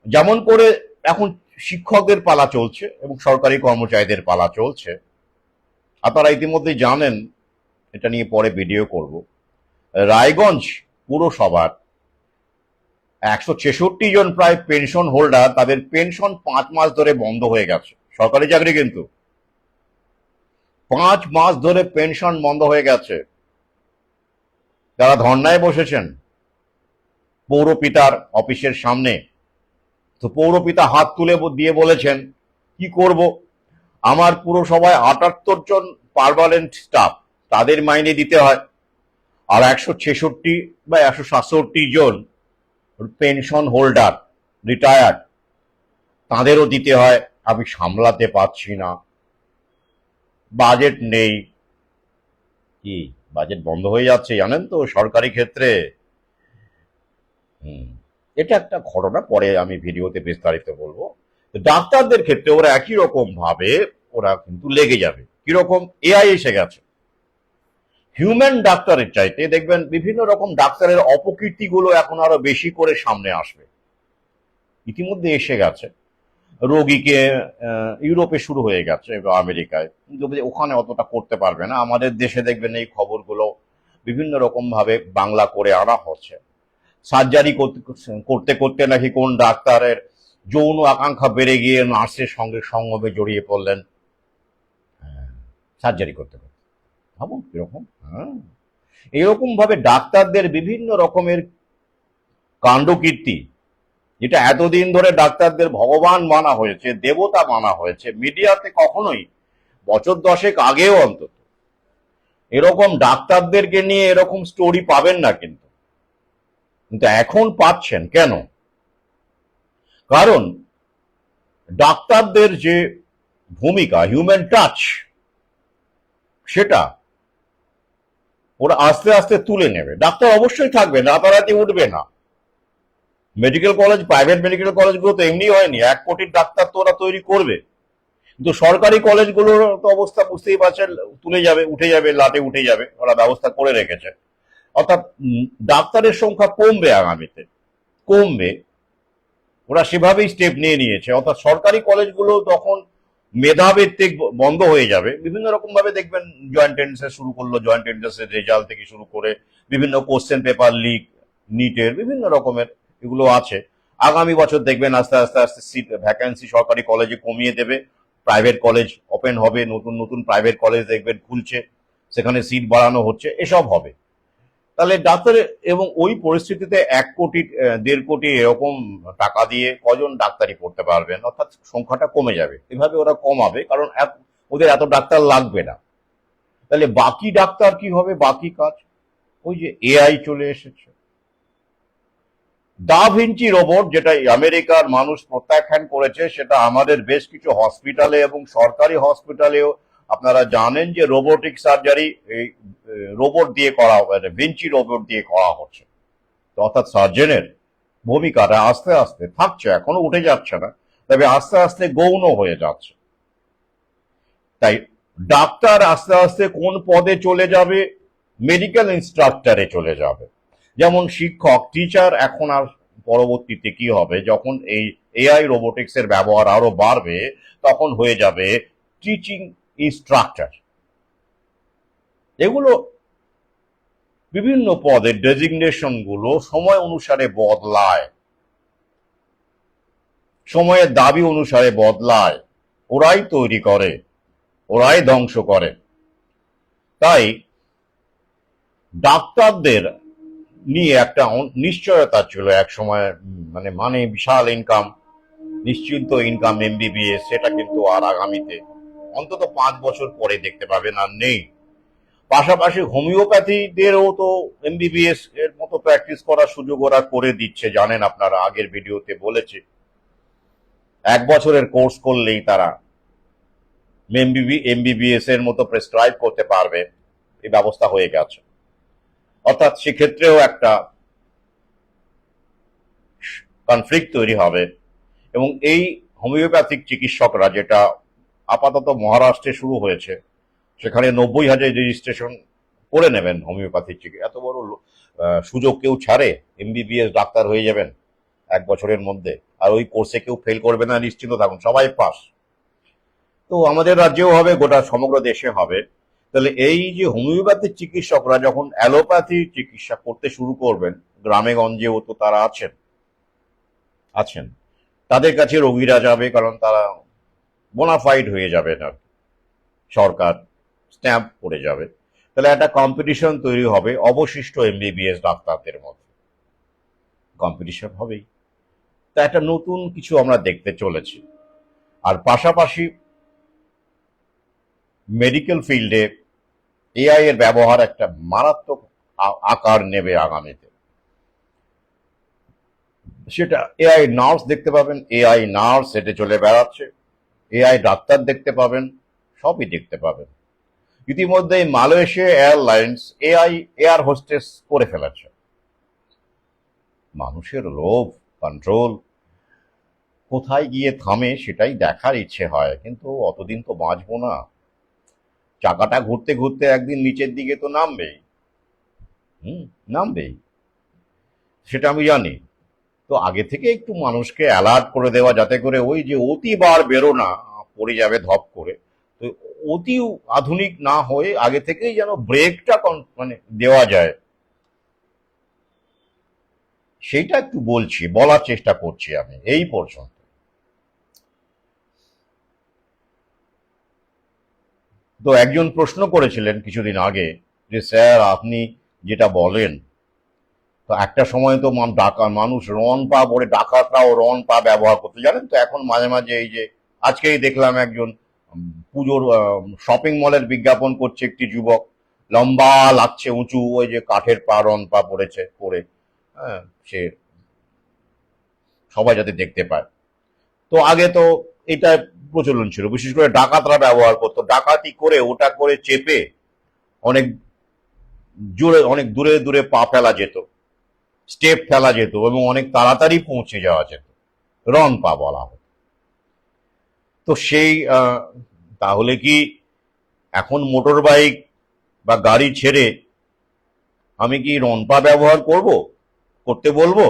যেমন করে এখন শিক্ষকদের পালা চলছে এবং সরকারি কর্মচারীদের পালা চলছে। আপনারা ইতিমধ্যে জানেন, এটা নিয়ে পরে ভিডিও করব, রায়গঞ্জ পুরসভার 166 জন প্রায় পেনশন হোল্ডার, তাদের পেনশন 5 মাস ধরে বন্ধ হয়ে গেছে। সরকারি চাকরি কিন্তু 5 মাস ধরে পেনশন বন্ধ হয়ে গেছে। তারা ধর্নায় বসেছেন পৌরপিতার অফিসের সামনে। তো পৌরপিতা হাত তুলে দিয়ে বলেছেন, কি করব, আমার পুরসভায় 78 জন পার্মানেন্ট স্টাফ, তাদের মাইনে দিতে হয়, আর 166 বা 167 জন পেনশন হোল্ডার রিটায়ার্ড, তাদেরও দিতে হয়। আমি সামলাতে পারছি না, বাজেট নেই। কি বাজেট বন্ধ হয়ে যাচ্ছে জানেন তো সরকারি ক্ষেত্রে? এটা একটা ঘটনা, পরে আমি ভিডিওতে বিস্তারিত বলবো। ডাক্তারদের ক্ষেত্রে ওরা একই রকম ভাবে ওরা কিন্তু লেগে যাবে। কিরকম? এআই এসে গেছে। হিউম্যান ডাক্তারের চাইতে দেখবেন বিভিন্ন রকম ডাক্তারের অপকীর্তিগুলো এখন আরো বেশি করে সামনে আসবে। ইতিমধ্যে এসে গেছে। রোগীকে ইউরোপে শুরু হয়ে গেছে, আমেরিকায়, কিন্তু ওখানে অতটা করতে পারবে না। আমাদের দেশে দেখবেন এই খবরগুলো বিভিন্ন রকম ভাবে বাংলা করে আনা হচ্ছে। সার্জারি করতে করতে নাকি কোন ডাক্তারের যৌন আকাঙ্ক্ষা বেড়ে গিয়ে নার্সের সঙ্গে সঙ্গমে জড়িয়ে পড়লেন সার্জারি করতে করতে। ভাবুন কিরকম। এরকম ভাবে ডাক্তারদের বিভিন্ন রকমের কাণ্ডকীর্তি, যেটা এতদিন ধরে ডাক্তারদের ভগবান মানা হয়েছে, দেবতা মানা হয়েছে, মিডিয়াতে কখনোই বছর 10 আগেও অন্তত এরকম ডাক্তারদেরকে নিয়ে এরকম স্টোরি পাবেন না। কিন্তু এখন পাচ্ছেন কেন? কারণ ডাক্তারদের যে ভূমিকা, হিউম্যান টাচ, সেটা ওরা আস্তে আস্তে তুলে নেবে। ডাক্তার অবশ্যই থাকবে, রাতারাতি উঠবে না। মেডিকেল কলেজ, প্রাইভেট মেডিকেল কলেজগুলো তো এমনি হয়নি, 1 কোটির ডাক্তার তো ওরা তৈরি করবে। কিন্তু সরকারি কলেজগুলোর তো অবস্থা বুঝতেই পারছেন, তুলে যাবে, উঠে যাবে, লাটে উঠে যাবে, ওরা ব্যবস্থা করে রেখেছে। অর্থাৎ ডাক্তারের সংখ্যা কমবে, আগামীতে কমবে। ওরা সেভাবেই স্টেপ নিয়ে নিয়েছে। অর্থাৎ সরকারি কলেজগুলো তখন মেধাভিত্তিক বন্ধ হয়ে যাবে। বিভিন্ন রকম ভাবে দেখবেন জয়েন্ট এন্ট্রান্স শুরু করলো, জয়েন্ট এন্ট্রান্সের রেজাল্ট থেকে শুরু করে বিভিন্ন কোশ্চেন পেপার লিক, নিটের বিভিন্ন রকমের এগুলো আছে। আগামী বছর দেখবেন আস্তে আস্তে আস্তে সিট ভ্যাকান্সি সরকারি কলেজে কমিয়ে দেবে, প্রাইভেট কলেজ ওপেন হবে, নতুন নতুন প্রাইভেট কলেজ দেখবেন খুলছে, সেখানে সিট বাড়ানো হচ্ছে, এসব হবে। তাহলে ডাক্তারের, এবং ওই পরিস্থিতিতে 1 কোটি 1.5 কোটি এরকম টাকা দিয়ে কজন ডাক্তারি পড়তে পারবেন? অর্থাৎ সংখ্যাটা কমে যাবে। এভাবে ওরা কমাবে, কারণ ওদের এত ডাক্তার লাগবে না। তাহলে বাকি ডাক্তার কি হবে? বাকি কাজ, ওই যে এআই চলে এসেছে, দা ভিঞ্চি রোবট, যেটা আমেরিকার মানুষ প্রত্যাখ্যান করেছে, সেটা আমাদের বেশ কিছু হসপিটালে এবং সরকারি হসপিটালেও আপনারা জানেন যে রোবোটিক সার্জারি এই রোবট দিয়ে করা হবে, ভিঞ্চি রোবট দিয়ে করা হচ্ছে। অর্থাৎ সার্জনের ভূমিকাটা আস্তে আস্তে থাকছে, এখনো উঠে যাচ্ছে না, তবে আস্তে আস্তে গৌণ হয়ে যাচ্ছে। তাই ডাক্তার আস্তে আস্তে কোন পদে চলে যাবে? মেডিকেল ইনস্ট্রাক্টরে চলে যাবে। যেমন শিক্ষক, টিচার, এখন আর পরবর্তীতে কি হবে, যখন এই এআই রোবোটিক্স এর ব্যবহার আরো বাড়বে, তখন হয়ে যাবে টিচিং ইনস্ট্রাক্টর। এগুলো বিভিন্ন পদের ডেজিগনেশন গুলো সময় অনুসারে বদলায়, সময়ের দাবি অনুসারে বদলায়, ওরাই তৈরি করে, ওরাই ধ্বংস করে। তাই ডাক্তারদের নিয়ে একটা নিশ্চয়তা ছিল এক সময়, মানে বিশাল ইনকাম, নিশ্চিন্ত ইনকাম এমবিবিএস, সেটা কিন্তু আর আগামীতে অন্তত 5 বছর পরে দেখতে পাবেন আর নেই। পাশাপাশি হোমিওপ্যাথিদেরও তো এমবিবিএস এর মতো প্র্যাকটিস করার সুযোগ ওরা করে দিচ্ছে, জানেন আপনারা, আগের ভিডিওতে বলেছি। 1 বছরের কোর্স করলেই তারা এমবিবিএস এর মতো প্রেসক্রাইব করতে পারবে, এই ব্যবস্থা হয়ে গেছে। অর্থাৎ সেক্ষেত্রেও একটা কনফ্লিক্ট তৈরি হবে। এবং এই হোমিওপ্যাথিক চিকিৎসকরা, যেটা আপাতত মহারাষ্ট্রে শুরু হয়েছে, সেখানে 90,000 রেজিস্ট্রেশন করে নেবেন হোমিওপ্যাথিক চিকিৎসা। এত বড় সুযোগ কেউ ছাড়ে? এমবিবিএস ডাক্তার হয়ে যাবেন 1 বছরের মধ্যে, আর ওই কোর্সে কেউ ফেল করবে না, নিশ্চিন্ত থাকুন, সবাই পাস। তো আমাদের রাজ্যেও হবে, গোটা সমগ্র দেশে হবে। তাহলে এই যে হোমিওপ্যাথিক চিকিৎসকরা যখন অ্যালোপ্যাথি চিকিৎসা করতে শুরু করবেন, গ্রামে গঞ্জেও তো তারা আছেন আছেন তাদের কাছে রোগীরা যাবে, কারণ তারা বোনাফাইড হয়ে যাবে না, সরকার স্ট্যাম্প করে যাবে। তাহলে একটা কম্পিটিশন তৈরি হবে অবশিষ্ট এমবিবিএস ডাক্তারদের মধ্যে, কম্পিটিশন হবেই। তা একটা নতুন কিছু আমরা দেখতে চলেছি। আর পাশাপাশি মেডিকেল ফিল্ডে এআই এর ব্যবহার একটা মারাত্মক আকার নেবে আগামীতে। সেটা এআই নার্স দেখতে পাবেন, এআই নার্স হেঁটে চলে বেড়াচ্ছে, এআই ডাক্তার দেখতে পাবেন, সবই দেখতে পাবেন। ইতিমধ্যে Malaysia airlines AI air hostess করে ফেলেছে। মানুষের লোভ, কন্ট্রোল কোথায় গিয়ে থামে সেটাই দেখার ইচ্ছে হয়, কিন্তু অতদিন তো বাঁচবো না। চাকাটা ঘুরতে ঘুরতে একদিন নিচের দিকে তো নামবেই। নামবেই, সেটা আমি জানি। তো আগে থেকে একটু মানুষকে অ্যালার্ট করে দেওয়া, যাতে করে ওই যে অতিবার বেরো না, পড়ে যাবে ধপ করে। তো অতি আধুনিক না হয়ে আগে থেকেই যেন ব্রেকটা মানে দেওয়া যায়, সেইটা একটু বলার চেষ্টা করছি আমি এই পর্যন্ত। তো একজন প্রশ্ন করেছিলেন কিছুদিন আগে যে স্যার আপনি যেটা বলেন, তো একটা সময় তো মানুষ রন পা বলে, ডাকাতরাও রন পা ব্যবহার করতে জানেন, তো এখন মাঝে মাঝে এই যে আজকেই দেখলাম একজন পুজোর শপিং মলের বিজ্ঞাপন করছে, একটি যুবক লম্বা লাগছে উঁচু, ওই যে কাঠের পা, রন পা পরে, হ্যাঁ, সে সবাই যাতে দেখতে পায়। তো আগে তো এটা প্রচলন ছিল, বিশেষ করে ডাকাতরা ব্যবহার করতো, ডাকাতি করে ওটা করে চেপে অনেক অনেক দূরে দূরে পা ফেলা যেত, স্টেপ ফেলা যেত, এবং অনেক তাড়াতাড়ি পৌঁছে যাওয়া যেত, রন পা বলা হতো। তো সেই তাহলে কি এখন মোটর বাইক বা গাড়ি ছেড়ে আমি কি রন পা ব্যবহার করতে বলবো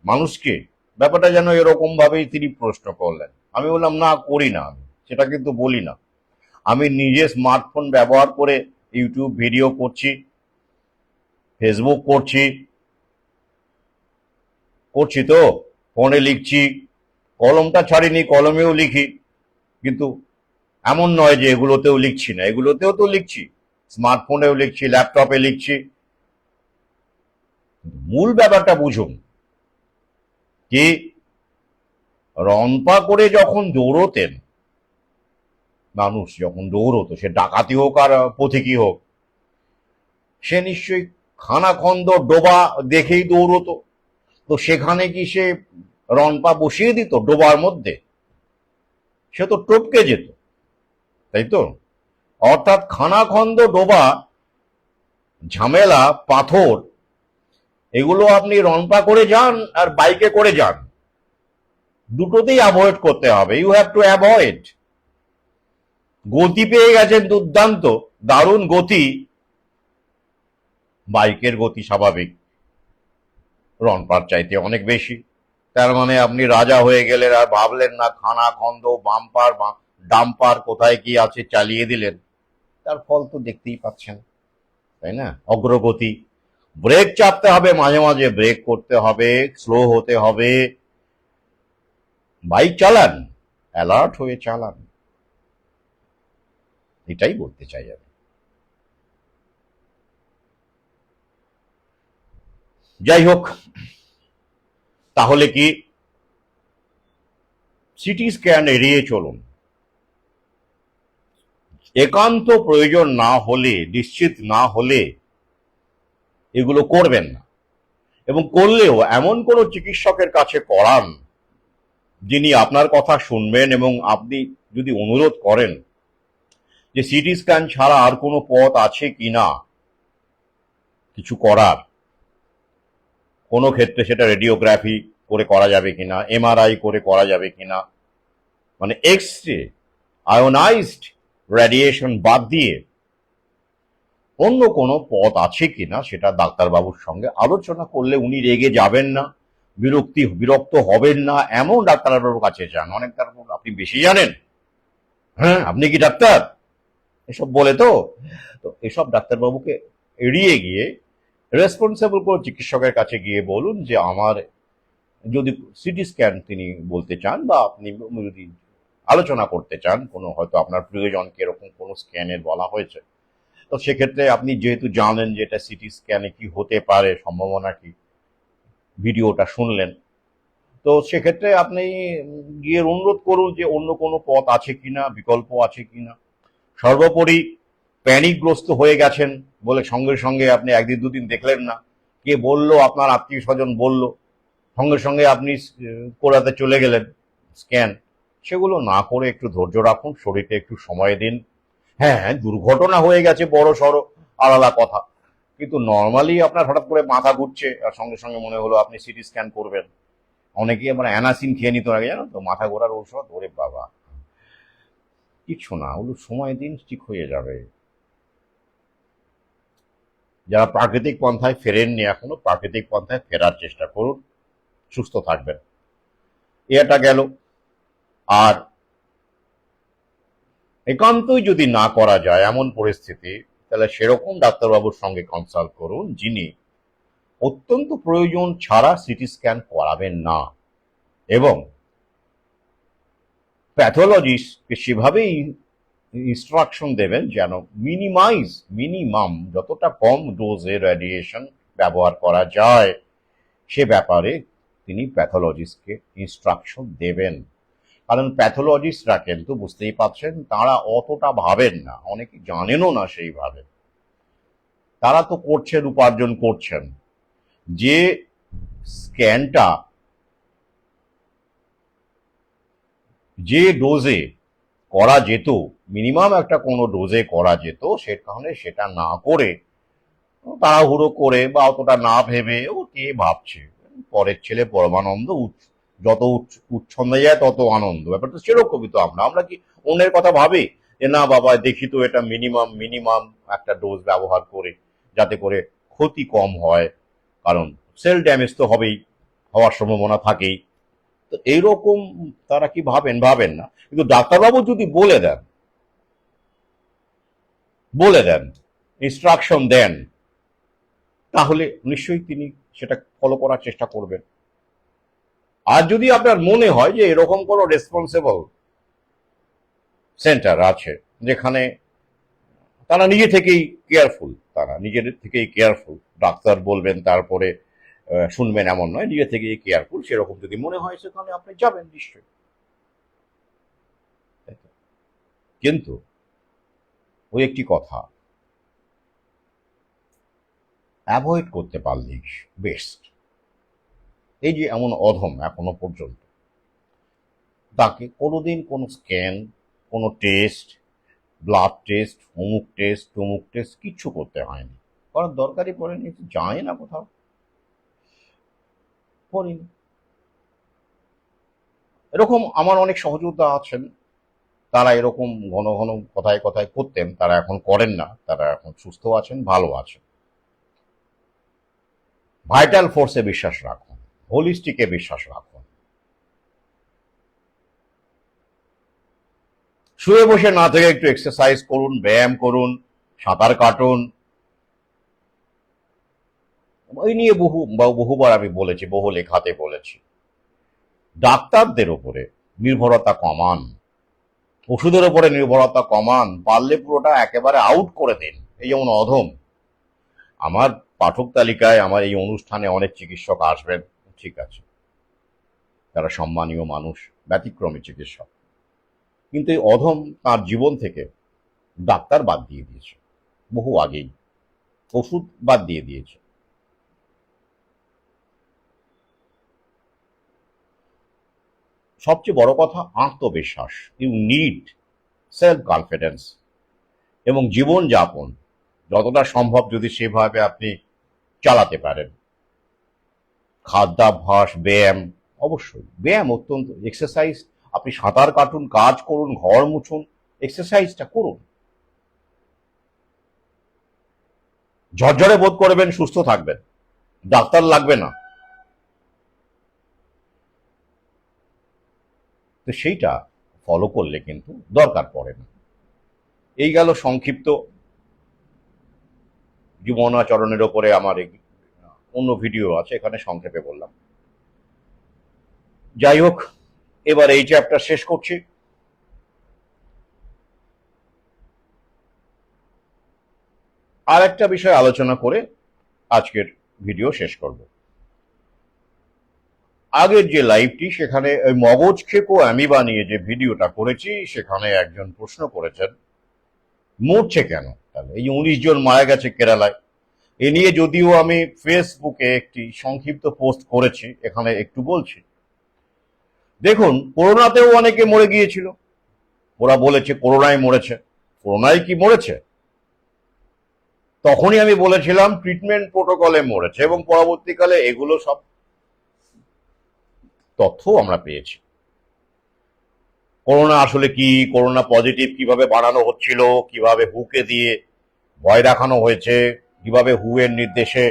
মানুষকে? ব্যাপারটা যেন এরকম ভাবেই তিনি প্রশ্ন করলেন। আমি বললাম না, করি না, আমি সেটা কিন্তু বলি না। আমি নিজে স্মার্টফোন ব্যবহার করে ইউটিউব ভিডিও করছি, ফেসবুক করছি তো, ফোনে লিখছি, কলমটা ছাড়িনি, কলমেও লিখি। কিন্তু এমন নয় যে এগুলোতেও লিখছি না, এগুলোতেও তো লিখছি, স্মার্টফোনেও লিখছি, ল্যাপটপে লিখছি। মূল ব্যাপারটা বুঝুন, কি রনপা করে যখন দৌড়তেন মানুষ, যখন দৌড়তো, সে ডাকাতি হোক আর পথিকই হোক, সে নিশ্চয়ই খানাখন্দ ডোবা দেখেই দৌড়তো। তো সেখানে কি সে রনপা বসিয়ে দিত ডোবার মধ্যে? সে তো টপকে যেত, তাই তো? অর্থাৎ খানাখন্দ, ডোবা, ঝামেলা, পাথর, এগুলো আপনি রনপা করে যান আর বাইকে করে যান, দুটোতেই অ্যাভয়েড করতে হবে। You have to avoid. গতি পেয়ে গেছেন দুর্দান্ত, দারুণ গতি, বাইকের গতি স্বাভাবিক, রনপার চাইতে অনেক বেশি। তার মানে আপনি রাজা হয়ে গেলেন, আর ভাবলেন না খানা খন্দ, বাম্পার, ডাম্পার কোথায় কি আছে, চালিয়ে দিলেন। তার ফল তো দেখতেই পাচ্ছেন, তাই না? অগ্রগতি, ব্রেক চাপতে হবে, মাঝে মাঝে ব্রেক করতে হবে, স্লো হতে হবে। বাইক চালান, অ্যালার্ট হয়ে চালান, এটাই বলতে চাই আমি। যাই হোক, তাহলে কি সিটি স্ক্যান এড়িয়ে চলুন। একান্ত প্রয়োজন না হলে, নিশ্চিত না হলে এগুলো করবেন না। এবং করলেও এমন কোনো চিকিৎসকের কাছে করান যিনি আপনার কথা শুনবেন, এবং আপনি যদি অনুরোধ করেন যে সিটি স্ক্যান ছাড়া আর কোনো পথ আছে কিনা, কিছু করার, কোনো ক্ষেত্রে সেটা রেডিওগ্রাফি করে করা যাবে কিনা, এমআরআই করে করা যাবে কিনা, মানে এক্স রে, আয়োনাইজড রেডিয়েশন বাদ দিয়ে অন্য কোনো পথ আছে কিনা সেটা ডাক্তারবাবুর সঙ্গে আলোচনা করলে উনি রেগে যাবেন না, বিরক্ত হবেন না, এমন ডাক্তারবাবুর কাছে যান। অনেক ডাক্তারবাবু, আপনি বেশি জানেন, হ্যাঁ আপনি কি ডাক্তার, এসব বলে তো তো এসব ডাক্তারবাবুকে এড়িয়ে গিয়ে রেসপন্সিবল কোনো চিকিৎসকের কাছে গিয়ে বলুন যে আমার যদি সিটি স্ক্যান তিনি বলতে চান, বা আপনি যদি আলোচনা করতে চান, কোনো হয়তো আপনার প্রয়োজন কিরকম কোনো স্ক্যানের বলা হয়েছে, তো সেক্ষেত্রে আপনি যেহেতু জানেন যে এটা সিটি স্ক্যানে কি হতে পারে, সম্ভাবনা কি, ভিডিওটা শুনলেন, তো সেক্ষেত্রে আপনি গিয়ে অনুরোধ করুন যে অন্য কোনো পথ আছে কিনা, বিকল্প আছে কিনা। সর্বোপরি প্যানিকগ্রস্ত হয়ে গেছেন বলে সঙ্গে সঙ্গে আপনি একদিন দুদিন দেখলেন না, কে বলল, আপনার আত্মীয় স্বজন বলল, সঙ্গে সঙ্গে আপনি করাতে চলে গেলেন স্ক্যান। সেগুলো না করে একটু ধৈর্য রাখুন, শরীরকে একটু সময় দিন। হ্যাঁ, দুর্ঘটনা হয়ে গেছে বড় সড়ো, আলাদা কথা, কিন্তু নর্মালি আপনার হঠাৎ করে মাথা ঘুরছে আর সঙ্গে সঙ্গে মনে হলো আপনি সিটি স্ক্যান করবেন। অনেকে মানে অ্যানাসিন খেয়ে নিত আগে, জানো তো, মাথা ঘোরার ঔষধ, ওরে বাবা, কিছু না, ওগুলো সময় দিন, ঠিক হয়ে যাবে। যারা প্রাকৃতিক পন্থায় ফেরেননি এখনো, প্রাকৃতিক পন্থায় ফেরার চেষ্টা করুন, সুস্থ থাকবেন। এটা গেল। আর একান্তই যদি না করা যায় এমন পরিস্থিতি, তাহলে সেরকম ডাক্তারবাবুর সঙ্গে কনসাল্ট করুন যিনি অত্যন্ত প্রয়োজন ছাড়া সিটি স্ক্যান করাবেন না, এবং প্যাথোলজিস্টকে সেভাবেই ইনস্ট্রাকশন দেবেন যেন মিনিমাম যতটা কম ডোজে রেডিয়েশন ব্যবহার করা যায় সে ব্যাপারে তিনি প্যাথোলজিস্টকে ইনস্ট্রাকশন দেবেন। কারণ প্যাথোলজিস্টরা কিন্তু, বুঝতেই পারছেন, তারা অতটা ভাবেন না, অনেকে জানেনও না সেইভাবে। তারা তো করছেন, উপার্জন করছেন। যে স্ক্যানটা যে ডোজে করা যেত, মিনিমাম একটা কোনো ডোজে করা যেত, সেখানে সেটা না করে, তাড়াহুড়ো করে বা অতটা না ভেবে, ও কে ভাবছে, পরের ছেলে পরমানন্দ, যত উচ্ছন্দে যায় তত আনন্দ, ব্যাপারটা সেরকমই। তো আমরা কি অন্যের কথা ভাবি যে না বাবা দেখি তো এটা মিনিমাম একটা ডোজ ব্যবহার করে, যাতে করে ক্ষতি কম হয়, কারণ সেল ড্যামেজ তো হবেই, হওয়ার সম্ভাবনা থাকেই। তো এইরকম তারা কি ভাবেন না। কিন্তু ডাক্তারবাবু যদি বলে দেন, ইনস্ট্রাকশন দেন, তাহলে নিশ্চয়ই তিনি সেটা ফলো করার চেষ্টা করবেন। আর যদি আপনার মনে হয় যে এরকম কোনো রেসপন্সিবল সেন্টার আছে যেখানে তারা নিজেদের থেকেই কেয়ারফুল, ডাক্তার বলবেন তারপরে শুনবেন এমন নয়, নিজে থেকেই কেয়ারফুল, সেরকম যদি মনে হয় সেখানে আপনি যাবেন নিশ্চয়ই। কিন্তু ওই একটি কথা, অ্যাভয়েড করতে পারলেই বেস্ট। এই যে এমন অধম এখনো পর্যন্ত, তাকে কোনোদিন কোনো স্ক্যান, কোনো টেস্ট, ব্লাড টেস্ট, অমুক টেস্ট তমুক টেস্ট কিচ্ছু করতে হয়নি, করার দরকারই পড়েনি, যায় না কোথাও, করিনি। এরকম আমার অনেক সহযোদ্ধা আছেন, তারা এরকম ঘন ঘন কথায় কথায় করতেন, তারা এখন করেন না, তারা এখন সুস্থ আছেন, ভালো আছেন। ভাইটাল ফোর্সে বিশ্বাস রাখুন, হোলিস্টিকে বিশ্বাস রাখুন। শুয়ে বসে না থেকে একটু এক্সারসাইজ করুন, ব্যায়াম করুন, সাঁতার কাটুন। ওই নিয়ে বহুবার আমি বলেছি, বহু লেখাতে বলেছি, ডাক্তারদের উপরে নির্ভরতা কমান, ওষুধের উপরে নির্ভরতা কমান, পারলে পুরোটা একেবারে আউট করে দিন। এই যেমন অধম, আমার পাঠক তালিকায় আমার এই অনুষ্ঠানে অনেক চিকিৎসক আসবেন, ঠিক আছে, তারা সম্মানীয় মানুষ, ব্যতিক্রমী চিকিৎসক, কিন্তু এই অধম তার জীবন থেকে ডাক্তার বাদ দিয়ে দিয়েছে বহু আগেই, ওষুধ বাদ দিয়ে দিয়েছে। সবচেয়ে বড় কথা আত্মবিশ্বাস, ইউ নিড সেলফ কনফিডেন্স, এবং জীবনযাপন যতটা সম্ভব যদি সেভাবে আপনি চালাতে পারেন। খাদ্যাভ্যাস, ব্যায়াম, অবশ্যই ব্যায়াম অত্যন্ত, এক্সারসাইজ, আপনি সাঁতার কাটুন, কাজ করুন, ঘর মুছুন, এক্সারসাইজটা করুন। ঝরঝরে বোধ করবেন, সুস্থ থাকবেন, ডাক্তার লাগবে না। তো সেইটা ফলো করলে কিন্তু দরকার পড়ে না। এই গেল সংক্ষিপ্ত জীবনাচরণের ওপরে আমার অন্য ভিডিও আছে, এখানে সংক্ষেপে বললাম। যাই হোক, এবার এই চ্যাপ্টার শেষ করছি। আর একটা বিষয় আলোচনা করে আজকের ভিডিও শেষ করব। আগের যে লাইভটি, সেখানে ওই মগজ খেকো অ্যামিবা নিয়ে যে ভিডিওটা করেছি, সেখানে একজন প্রশ্ন করেছেন মরছে কেন, তাহলে এই 19 জন মারা গেছে কেরালায়। এ নিয়ে যদিও আমি ফেসবুকে একটি সংক্ষিপ্ত পোস্ট করেছি, এখানে একটু বলছি। দেখুন, করোনাতেও অনেকে মরে গিয়েছিল, ওরা বলেছে করোনায় মরেছে। করোনায় কি মরেছে? তখনই আমি বলেছিলাম ট্রিটমেন্ট প্রোটোকলে মরেছে, এবং পরবর্তীকালে এগুলো সব তথ্য আমরা পেয়েছি। করোনা আসলে কি, করোনা পজিটিভ কিভাবে বানানো হচ্ছিল, কিভাবে হুকে দিয়ে ভয় দেখানো হয়েছে, কিভাবে হুয়ের নির্দেশে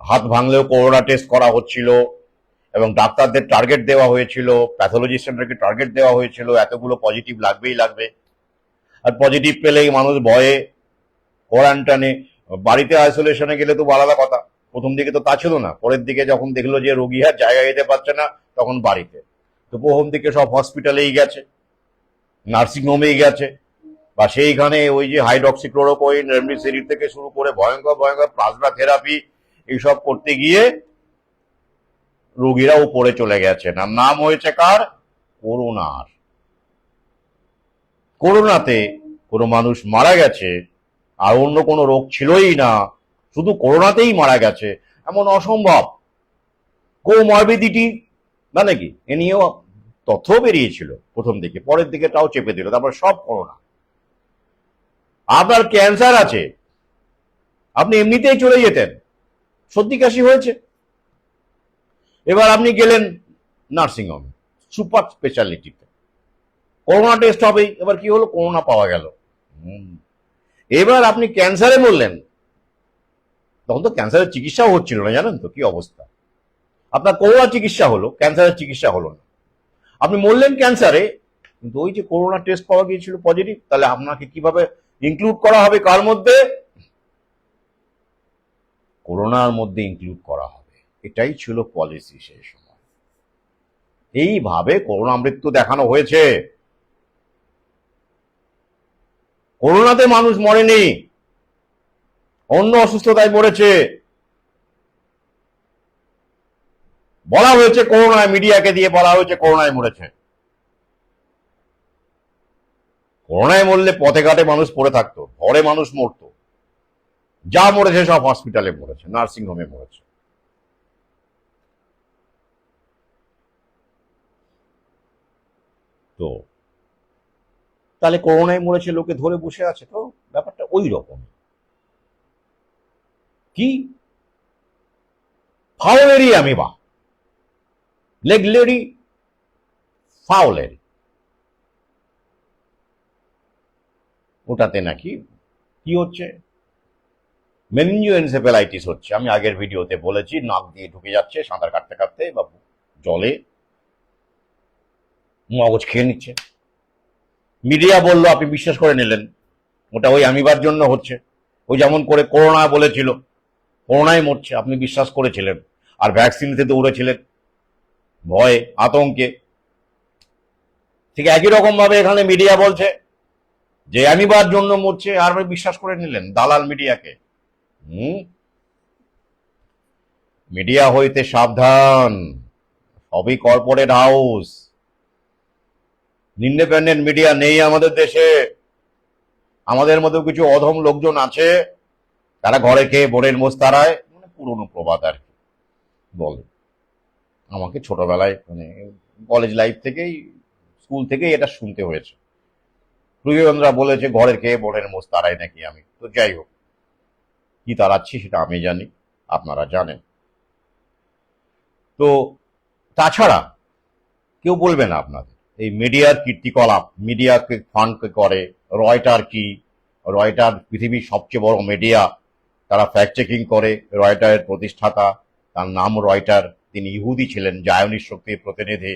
হাত ভাঙলেও করোনা টেস্ট করা হচ্ছিল, এবং ডাক্তারদের টার্গেট দেওয়া হয়েছিল, প্যাথোলজিস্টদেরকে টার্গেট দেওয়া হয়েছিল, এতগুলো পজিটিভ লাগবেই লাগবে। আর পজিটিভ পেলেই মানুষ ভয়ে কোয়ারেন্টাইনে, বাড়িতে আইসোলেশনে গেলে তো আলাদা কথা। প্রথম দিকে তো তা ছিল না, পরের দিকে যখন দেখলো যে রোগী আর জায়গা যেতে পারছে না, তখন বাড়িতে। তো প্রথম দিকে সব হসপিটালেই গেছে, নার্সিংহোমেই গেছে, বা সেইখানে ওই যে হাইড্রক্সিক্লোরোকুইন, রেমডেসিভির থেকে শুরু করে ভয়ঙ্কর ভয়ঙ্কর প্লাজমা থেরাপি, এইসব করতে গিয়ে রোগীরা উপরে চলে গেছেন। আর নাম হয়েছে কার? করোনার। করোনাতে কোনো মানুষ মারা গেছে আর অন্য কোনো রোগ ছিলই না, শুধু করোনাতেই মারা গেছে, এমন অসম্ভব। কোমরবিডিটি মানে কি, এ নিয়েও তথ্য বেরিয়েছিল প্রথম দিকে, পরের দিকে তাও চেপে দিল, তারপর সব করোনা। আপনার ক্যান্সার আছে, আপনি এমনিতেই চলে যেতেন, সর্দি কাশি হয়েছে, এবার আপনি গেলেন নার্সিংহোমে, সুপার স্পেশালিটিতে, করোনা টেস্ট হবেই। এবার কি হলো, করোনা পাওয়া গেল। এবার আপনি ক্যান্সারে মরলেন, তখন তো ক্যান্সারের চিকিৎসাও হচ্ছিল না, জানেন তো কি অবস্থা। আপনার করোনা চিকিৎসা হলো, ক্যান্সারের চিকিৎসা হলো না, আপনি মরলেন ক্যান্সারে, কিন্তু ওই যে করোনা টেস্ট পাওয়া গিয়েছিল পজিটিভ, তাহলে আপনাকে কিভাবে ইনক্লুড করা হবে, কার মধ্যে? করোনার মধ্যে ইনক্লুড করা হবে। এটাই ছিল পলিসি সেই সময়। এইভাবে করোনা মৃত্যু দেখানো হয়েছে। করোনাতে মানুষ মরেনি, অন্য অসুস্থতায় মরেছে। বলা হয়েছে করোনায়, মিডিয়াকে দিয়ে বলা হয়েছে করোনায় মরেছে। করোনায় মরলে পথে ঘাটে মানুষ পড়ে থাকতো, ঘরে মানুষ মরতো, যা মরেছে সব হসপিটালে মরেছে, নার্সিং হোমে মরেছে। তো তাহলে করোনায় মরেছে লোকে ধরে বসে আছে, তো ব্যাপারটা ওই রকম। কি ফাউলেরি অ্যামিবা, লেগলেরি ফাউলেরি, ওটাতে নাকি কি হচ্ছে, মেনিনজিওএনসেফ্যালাইটিস হচ্ছে। আমি আগের ভিডিওতে বলেছি, নাক দিয়ে ঢুকে যাচ্ছে সাঁতার কাটতে কাটতে বা জলে, মগজ খেয়ে নিচ্ছে। মিডিয়া বললো, আপনি বিশ্বাস করে নিলেন, ওটা ওই অ্যামিবার জন্য হচ্ছে। ওই যেমন করে করোনা বলেছিল করোনায় মরছে, আপনি বিশ্বাস করেছিলেন, আর ভ্যাকসিন নিতে দৌড়েছিলেন ভয়ে আতঙ্কে। ঠিক একই রকম ভাবে এখানে মিডিয়া বলছে যে অ্যামিবার জন্য মরছে, আর বিশ্বাস করে নিলেন দালাল মিডিয়াকে। মিডিয়া হইতে সাবধান, সবই কর্পোরেট হাউস, ইন্ডিপেন্ডেন্ট মিডিয়া নেই আমাদের দেশে। আমাদের মতো কিছু অধম লোকজন আছে, তারা ঘরে খেয়ে বোনের মোষ তাড়ায়, মানে পুরনো প্রবাদ আর কি বলে। আমাকে ছোটবেলায়, মানে কলেজ লাইফ থেকেই, স্কুল থেকেই এটা শুনতে হয়েছে। প্রিয়জনরা বলেছে ঘরের খেয়ে বোনের মোষ তাড়াই নাকি আমি। তো যাই হোক, কি তাড়াচ্ছি সেটা আমি জানি, আপনারা জানেন। তো তাছাড়া কেউ বলবে না আপনাদের এই মিডিয়ার কীর্তিকলাপ, মিডিয়াকে ফান্ড করে রয়টার কি, রয়টার পৃথিবীর সবচেয়ে বড় মিডিয়া, তারা ফ্যাক্ট চেকিং করে। রয়টারের প্রতিষ্ঠাতা, তার নাম রয়টার, তিনি ইহুদি ছিলেন, জায়নিস্ট শক্তির প্রতিনিধি।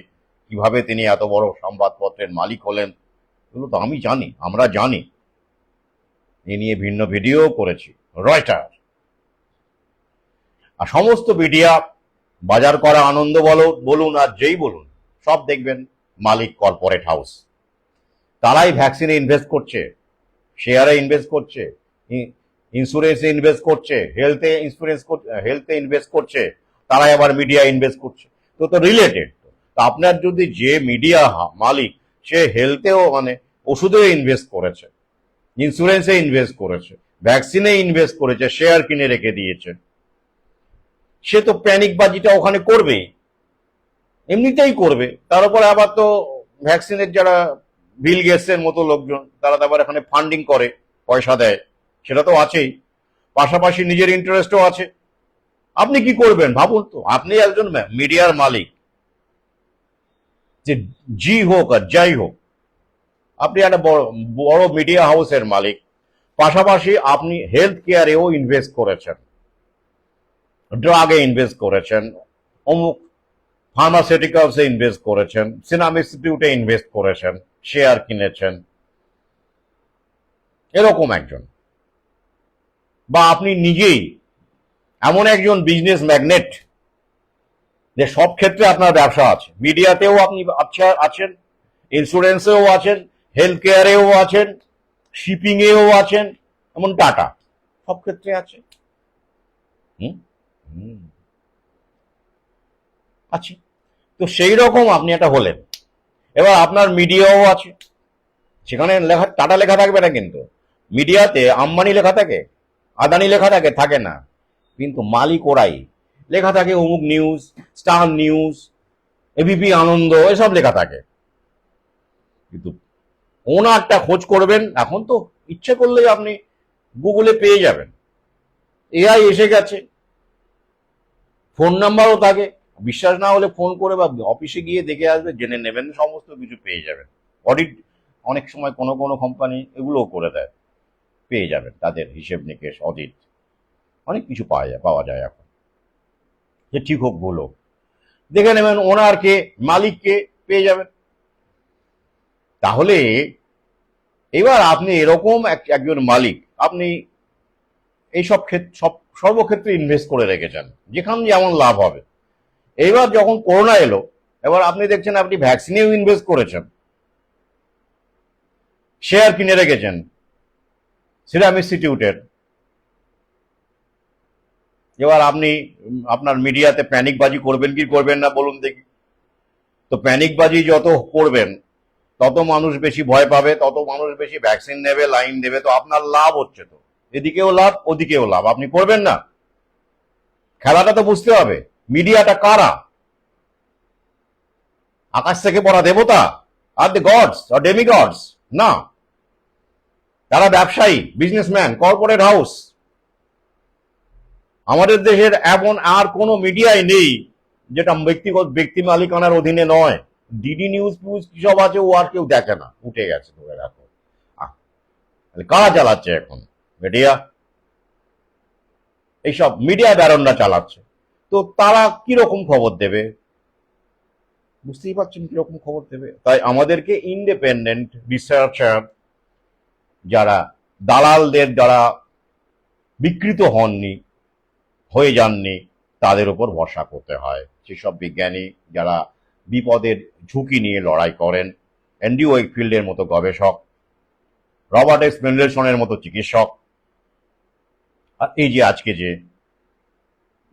কিভাবে তিনি এত বড় সংবাদপত্রের মালিক হলেন এগুলো তো আমি জানি, আমরা জানি, এ নিয়ে ভিন্ন ভিডিও করেছি। রয়টার আর সমস্ত মিডিয়া, বাজার করা আনন্দ বলুন আর যেই বলুন, সব দেখবেন মালিক কর্পোরেট হাউস। তারাই ভ্যাকসিনে ইনভেস্ট করছে, শেয়ারে ইনভেস্ট করছে, ইন্স্যুরেন্সে ইনভেস্ট করছে, হেলথে ইনভেস্ট করছে, তারাই আবার মিডিয়া ইনভেস্ট করছে। তো তো রিলেটেড। তো আপনার যদি যে মিডিয়া মালিক, সে হেলথেও মানে ওষুধেও ইনভেস্ট করেছে, ইন্স্যুরেন্সে ইনভেস্ট করেছে, ভ্যাকসিনে ইনভেস্ট করেছে, শেয়ার কিনে রেখে দিয়েছে, সে তো প্যানিক বাজিটা ওখানে করবেই, এমনিতেই করবে। তার উপরে আবার তো ভ্যাকসিনের যারা বিল গেটসের মতো লোকজন, তারা তো আবার এখানে ফান্ডিং করে, পয়সা দেয়, সেটা তো আছেই। পাশাপাশি নিজের ইন্টারেস্টও আছে। আপনি কি করবেন ভাবুন তো, আপনি একজন মিডিয়ার মালিক, যে জি হোক আর যাই হোক, আপনি একটা বড় মিডিয়া হাউসের মালিক, পাশাপাশি আপনি হেলথ কেয়ারেও ইনভেস্ট করেছেন, ড্রাগে ইনভেস্ট করেছেন, অমুক ফার্মাসিউটিক্যালসে ইনভেস্ট করেছেন, সিরাম ইনস্টিটিউটে ইনভেস্ট করেছেন, শেয়ার কিনেছেন, এরকম একজন। বা আপনি নিজেই এমন একজন বিজনেস ম্যাগনেট যে সব ক্ষেত্রে আপনার ব্যবসা আছে, মিডিয়াতেও আপনি আছেন, ইন্স্যুরেন্সেও আছেন, হেলথ কেয়ারেও আছেন, শিপিং এও আছেন, এমন টাটা, সব ক্ষেত্রে আছে। হুম হুম আছে। তো সেই রকম আপনি একটা হলেন। এবার আপনার মিডিয়াও আছে, সেখানে লেখা টাটা লেখা থাকবে না, কিন্তু মিডিয়াতে আম্বানি লেখা থাকে, আদানি লেখা থাকে, থাকে না, কিন্তু মালিক ওরাই। লেখা থাকে অমুক নিউজ, স্টার নিউজ, এবিপি আনন্দ, এসব লেখা থাকে। কিন্তু ওনারটা খোঁজ করবেন, এখন তো ইচ্ছে করলেই আপনি গুগলে পেয়ে যাবেন, এআই এসে গেছে, ফোন নাম্বারও থাকে। বিশ্বাস না হলে ফোন করে বা অফিসে গিয়ে দেখে আসবে, জেনে নেবেন, সমস্ত কিছু পেয়ে যাবেন। অডিট অনেক সময় কোনো কোনো কোম্পানি এগুলোও করে দেয়, পেয়ে যাবেন তাদের হিসেব নিকেশ, অডিট, অনেক কিছু পাওয়া যায় এখন, যে ঠিক হোক ভুল হোক, দেখে নেবেন ওনারকে, মালিককে, পেয়ে যাবেন। তাহলে এবার আপনি এরকম একজন মালিক, আপনি এইসব সর্বক্ষেত্রে ইনভেস্ট করে রেখেছেন, যেখানে যেমন লাভ হবে। এবার যখন করোনা এলো, এবার আপনি দেখছেন আপনি ভ্যাকসিনেও ইনভেস্ট করেছেন, শেয়ার কিনে রেখেছেন সিরাম ইনস্টিটিউটের। এবার আপনি আপনার মিডিয়াতে প্যানিকবাজি করবেন কি করবেন না বলুন দেখি। তো প্যানিকবাজি যত করবেন, তত মানুষ বেশি ভয় পাবে, তত মানুষ বেশি ভ্যাকসিন নেবে, লাইন দেবে, তো আপনার লাভ হচ্ছে। তো এদিকেও লাভ, ওদিকেও লাভ, আপনি করবেন না? খেলাটা তো বুঝতে হবে, মিডিয়াটা কারা? আকাশ থেকে পড়া দেবতা? আর দ্য গডস আর ডেমিগডস? না, তারা ব্যবসায়ী, বিজনেসম্যান, কর্পোরেট হাউস। আমাদের দেশের এমন আর কোনো মিডিয়াই নেই যেটা ব্যক্তি মালিকানার অধীনে নয়। ডিডি নিউজ ফিউজ কি সব আছে, ও আর কেউ দেখে না, উঠে গেছে, ধরে রাখো। কারা চালাচ্ছে এখন মিডিয়া? এইসব মিডিয়া ব্যারনরা চালাচ্ছে। তো তারা কিরকম খবর দেবে? বুঝতেই পারছেন কিরকম খবর দেবে। তাই আমাদেরকে ইন্ডিপেন্ডেন্ট রিসার্চার, যারা দালালদের দ্বারা বিকৃত হয়ে যাননি, তাদের উপর ভরসা করতে হয়। সেসব বিজ্ঞানী যারা বিপদের ঝুঁকি নিয়ে লড়াই করেন, অ্যান্ডি ওয়েকফিল্ডের মতো গবেষক, রবার্ট এস মেন্ডেলসনের মতো চিকিৎসক, আর এই যে আজকে যে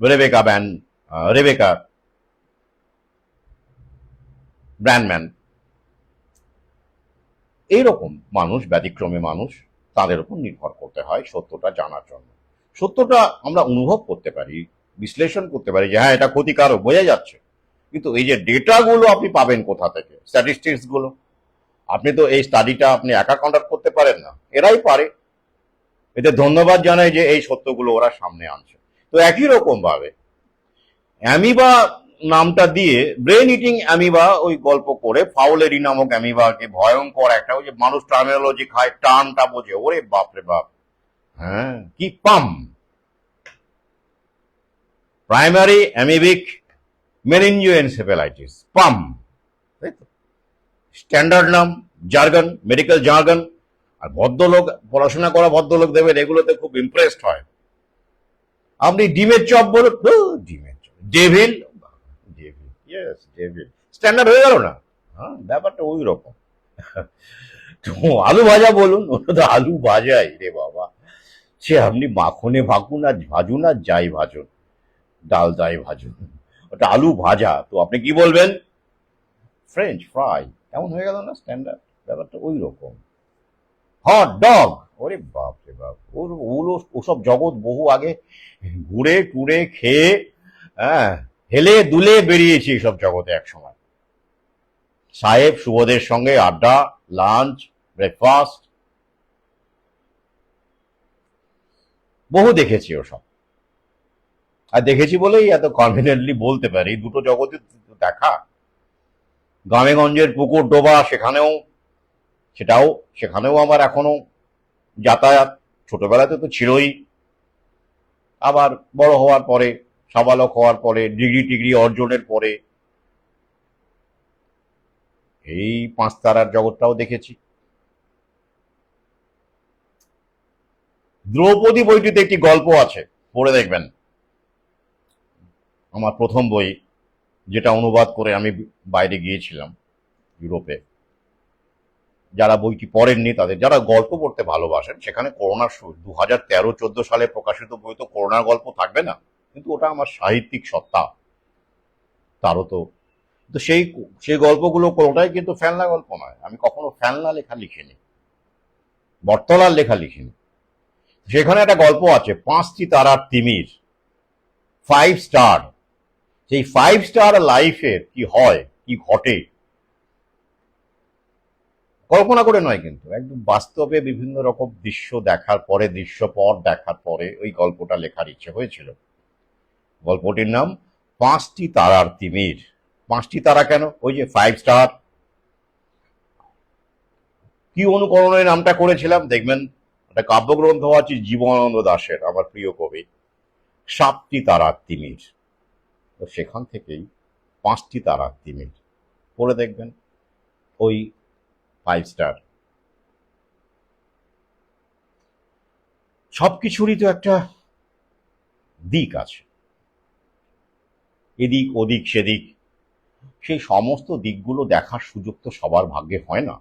রেবেকা ব্র্যান্ডম্যান, এইরকম মানুষ, ব্যতিক্রমী মানুষ, তাদের উপর নির্ভর করতে হয় সত্যটা জানার জন্য। সত্যটা আমরা অনুভব করতে পারি, বিশ্লেষণ করতে পারি যে হ্যাঁ এটা ক্ষতিকারক, বোঝা যাচ্ছে, কিন্তু এই যে ডেটাগুলো আপনি পাবেন কোথা থেকে, স্ট্যাটিস্টিক্স গুলো, আপনি তো এই স্টাডিটা আপনি একা কন্ডাক্ট করতে পারেন না, এরাই পারে। এদের ধন্যবাদ জানাই যে এই সত্যগুলো ওরা সামনে আনছে। তো একই রকম ভাবে অ্যামিবা নামটা দিয়ে ব্রেন ইটিং অ্যামিবা ওই গল্প করে ফাউলেরি নামক অ্যামিবাকে ভয়ঙ্কর একটা, ওই যে মানুষ টার্মিনোলজি খায় টার্মটা বোঝে, ওরে বাপরে বাপ, হ্যাঁ কি পাম, প্রাইমারি অ্যামিবিক মেনিনজিওএনসেফ্যালাইটিস পাম, তাই তো স্ট্যান্ডার্ড নাম, জার্গন, মেডিকেল জার্গন। আর ভদ্রলোক, পড়াশোনা করা ভদ্রলোক দেবেন এগুলোতে খুব ইমপ্রেসড হয়। আপনি ডিমের চপ বলুন, ডিমের chop, devil, devil, yes devil, standard হয়ে গেল না? হ্যাঁ, ব্যাপারটা ওই রকম। তো আলু ভাজা বলুন, ওটা তো আলু ভাজাই রে বাবা, সে আপনি মাখনে ভাকুন আর ভাজুন আর যাই ভাজুন, ডাল যাই ভাজুন, ওটা আলু ভাজা। তো আপনি কি বলবেন? ফ্রেঞ্চ ফ্রাই, এমন হয়ে গেল না স্ট্যান্ডার্ড? ব্যাপারটা ওই রকম। হট ডগ, ওরে বাপ রে বাপ, ওগুলো ওসব জগৎ বহু আগে ঘুরে টুরে খেয়ে, হ্যাঁ, হেলে দুলে বেরিয়েছি এসব জগতে এক সময়। সাহেব সুবোধের সঙ্গে আড্ডা, লাঞ্চ, ব্রেকফাস্ট, বহু দেখেছি ওসব। আর দেখেছি বলেই এত কনফিডেন্টলি বলতে পারি দুটো জগতে দেখা। গ্রামেগঞ্জের পুকুর ডোবা, সেখানেও আমার এখনো যাতায়াত, ছোটবেলাতে তো ছিলই, আবার বড় হওয়ার পরে, সাবালক হওয়ার পরে, ডিগ্রি টিগ্রি অর্জনের পরে এই 5 তারার জগৎটাও দেখেছি। দ্রৌপদী বইটিতে একটি গল্প আছে, পড়ে দেখবেন। আমার প্রথম বই, যেটা অনুবাদ করে আমি বাইরে গিয়েছিলাম ইউরোপে। যারা বইটি পড়েননি তাদের, যারা গল্প পড়তে ভালোবাসেন, সেখানে করোনার 2013-14 সালে প্রকাশিত বই, তো করোনার গল্প থাকবে না, কিন্তু ওটা আমার সাহিত্যিক সত্তা, তারও তো। তো সেই গল্পগুলো কোনোটাই কিন্তু ফেলনা গল্প নয়। আমি কখনো ফেলনা লেখা লিখিনি, বটতলার লেখা লিখিনি। সেখানে একটা গল্প আছে, 5টি তারার তিমির, 5 স্টার। সেই 5 স্টার লাইফের কি হয়, কি ঘটে, কল্পনা করে নয় কিন্তু, একদম বাস্তবে বিভিন্ন রকম দৃশ্য দেখার পরে, দৃশ্যপট দেখার পরে ওই গল্পটা লেখার ইচ্ছে হয়েছিল। গল্পটির নাম 5টি তারার তিমির। 5টি তারা কেন? ওই যে 5 স্টার। কি অনুকরণে নামটা করেছিলাম দেখবেন, একটা কাব্যগ্রন্থ আছে জীবনানন্দ দাশের, আমার প্রিয় কবি, 7টি তারার তিমির। তো সেখান থেকেই 5টি তারার তিমির, পড়ে দেখবেন ওই 5 স্টার। সবকিছুরই তো একটা দিক আছে, এদিক ওদিক সেদিক, সেই সমস্ত দিকগুলো দেখার সুযোগ তো সবার ভাগ্যে হয় না,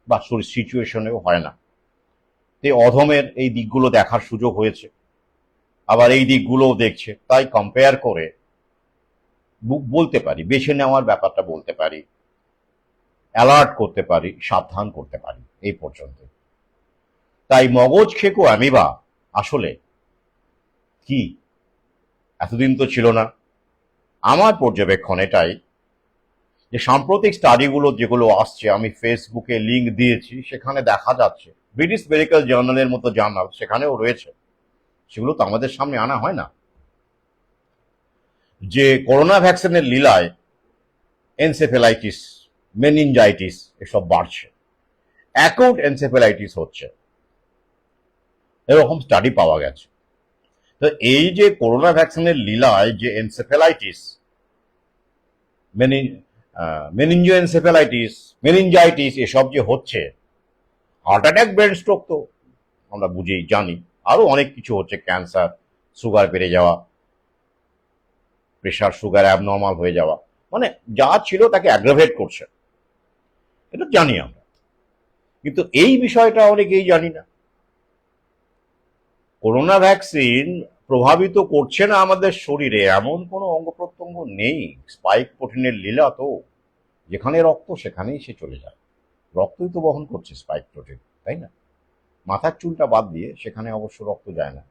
বা সিচুয়েশনেও হয় না। এই অধমের এই দিকগুলো দেখার সুযোগ হয়েছে, আবার এই দিকগুলোও দেখছে, তাই কম্পেয়ার করে বলতে পারি, বেছে নেওয়ার ব্যাপারটা বলতে পারি, অ্যালার্ট করতে পারি, সাবধান করতে পারি, এই পর্যন্ত। তাই মগজ খেকো অ্যামিবা আসলে কি, এতদিন তো ছিল না। আমার পর্যবেক্ষণ এটাই যে সাম্প্রতিক স্টাডিগুলো যেগুলো আসছে, আমি ফেসবুকে লিঙ্ক দিয়েছি, সেখানে দেখা যাচ্ছে, ব্রিটিশ মেডিকেল জার্নালের মতো জার্নাল সেখানেও রয়েছে, সেগুলো তো আমাদের সামনে আনা হয় না, যে করোনা ভ্যাকসিনের লীলায় এনসেফেলাইটিস, মেনিনজাইটিস এসব বাড়ছে, অ্যাকুট এনসেফেলাইটিস হচ্ছে, এরকম স্টাডি পাওয়া গেছে। তো এই যে করোনা ভ্যাকসিনের লীলায় যে এনসেফেলাইটিস, মেনিনজিওএনসেফেলাইটিস, মেনিনজাইটিস এসব যে হচ্ছে, হার্ট অ্যাটাক, ব্রেন স্ট্রোক তো আমরা বুঝি জানি, আরো অনেক কিছু হচ্ছে, ক্যান্সার, সুগার বেড়ে যাওয়া, প্রেশার সুগার অ্যাবনর্মাল হয়ে যাওয়া, মানে যা ছিল তাকে অ্যাগ্রাভেট করছে, এটা জানি আমরা। কিন্তু এই বিষয়টা অনেকেই জানি না। করোনা ভ্যাকসিন প্রভাবিত করছে না আমাদের শরীরে এমন কোনো অঙ্গ প্রত্যঙ্গ নেই। স্পাইক প্রোটিনের লীলা তো, যেখানে রক্ত সেখানেই সে চলে যায়, রক্তই তো বহন করছে স্পাইক প্রোটিন, তাই না? মাথার চুলটা বাদ দিয়ে সেখানে অবশ্য রক্ত যায় না,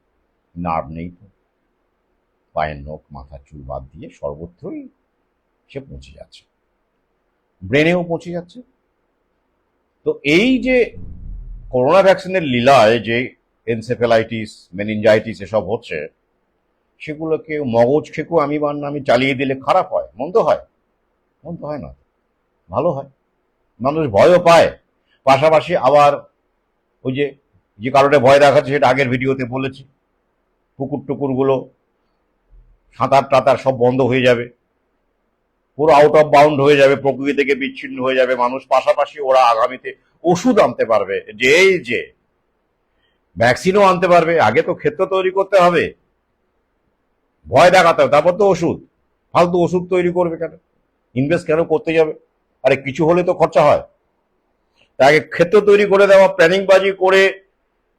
নার্ভ নেই তো, পায়ের নখ, মাথার চুল বাদ দিয়ে সর্বত্রই সে পৌঁছে যাচ্ছে, ব্রেনেও পৌঁছে যাচ্ছে। তো এই যে করোনা ভ্যাকসিনের লীলায় যে এনসেফেলাইটিস, মেনিনজাইটিস এসব হচ্ছে, সেগুলোকে মগজ খেকো আমি আমি চালিয়ে দিলে খারাপ হয়, মন্দ হয়? মন্দ হয় না, ভালো হয়। মানুষ ভয়ও পায়, পাশাপাশি আবার ওই যে যে কারণে ভয় দেখাচ্ছে সেটা আগের ভিডিওতে বলেছি, পুকুর টুকুরগুলো সাঁতার টাতার সব বন্ধ হয়ে যাবে, পুরো আউট অফ বাউন্ড হয়ে যাবে, প্রকৃতি থেকে বিচ্ছিন্ন হয়ে যাবে মানুষ। পাশাপাশি ওরা আগামীতে ওষুধ আনতে পারবে, যে এই যে ভ্যাকসিনও আনতে পারবে। আগে তো ক্ষেত্র তৈরি করতে হবে, ভয় দেখাতে হবে, তারপর তো ওষুধ। ফালতু ওষুধ তৈরি করবে কেন, ইনভেস্ট কেন করতে যাবে? আরে কিছু হলে তো খরচা হয়। তাকে ক্ষেত্র তৈরি করে দেওয়া, প্ল্যানিং বাজি করে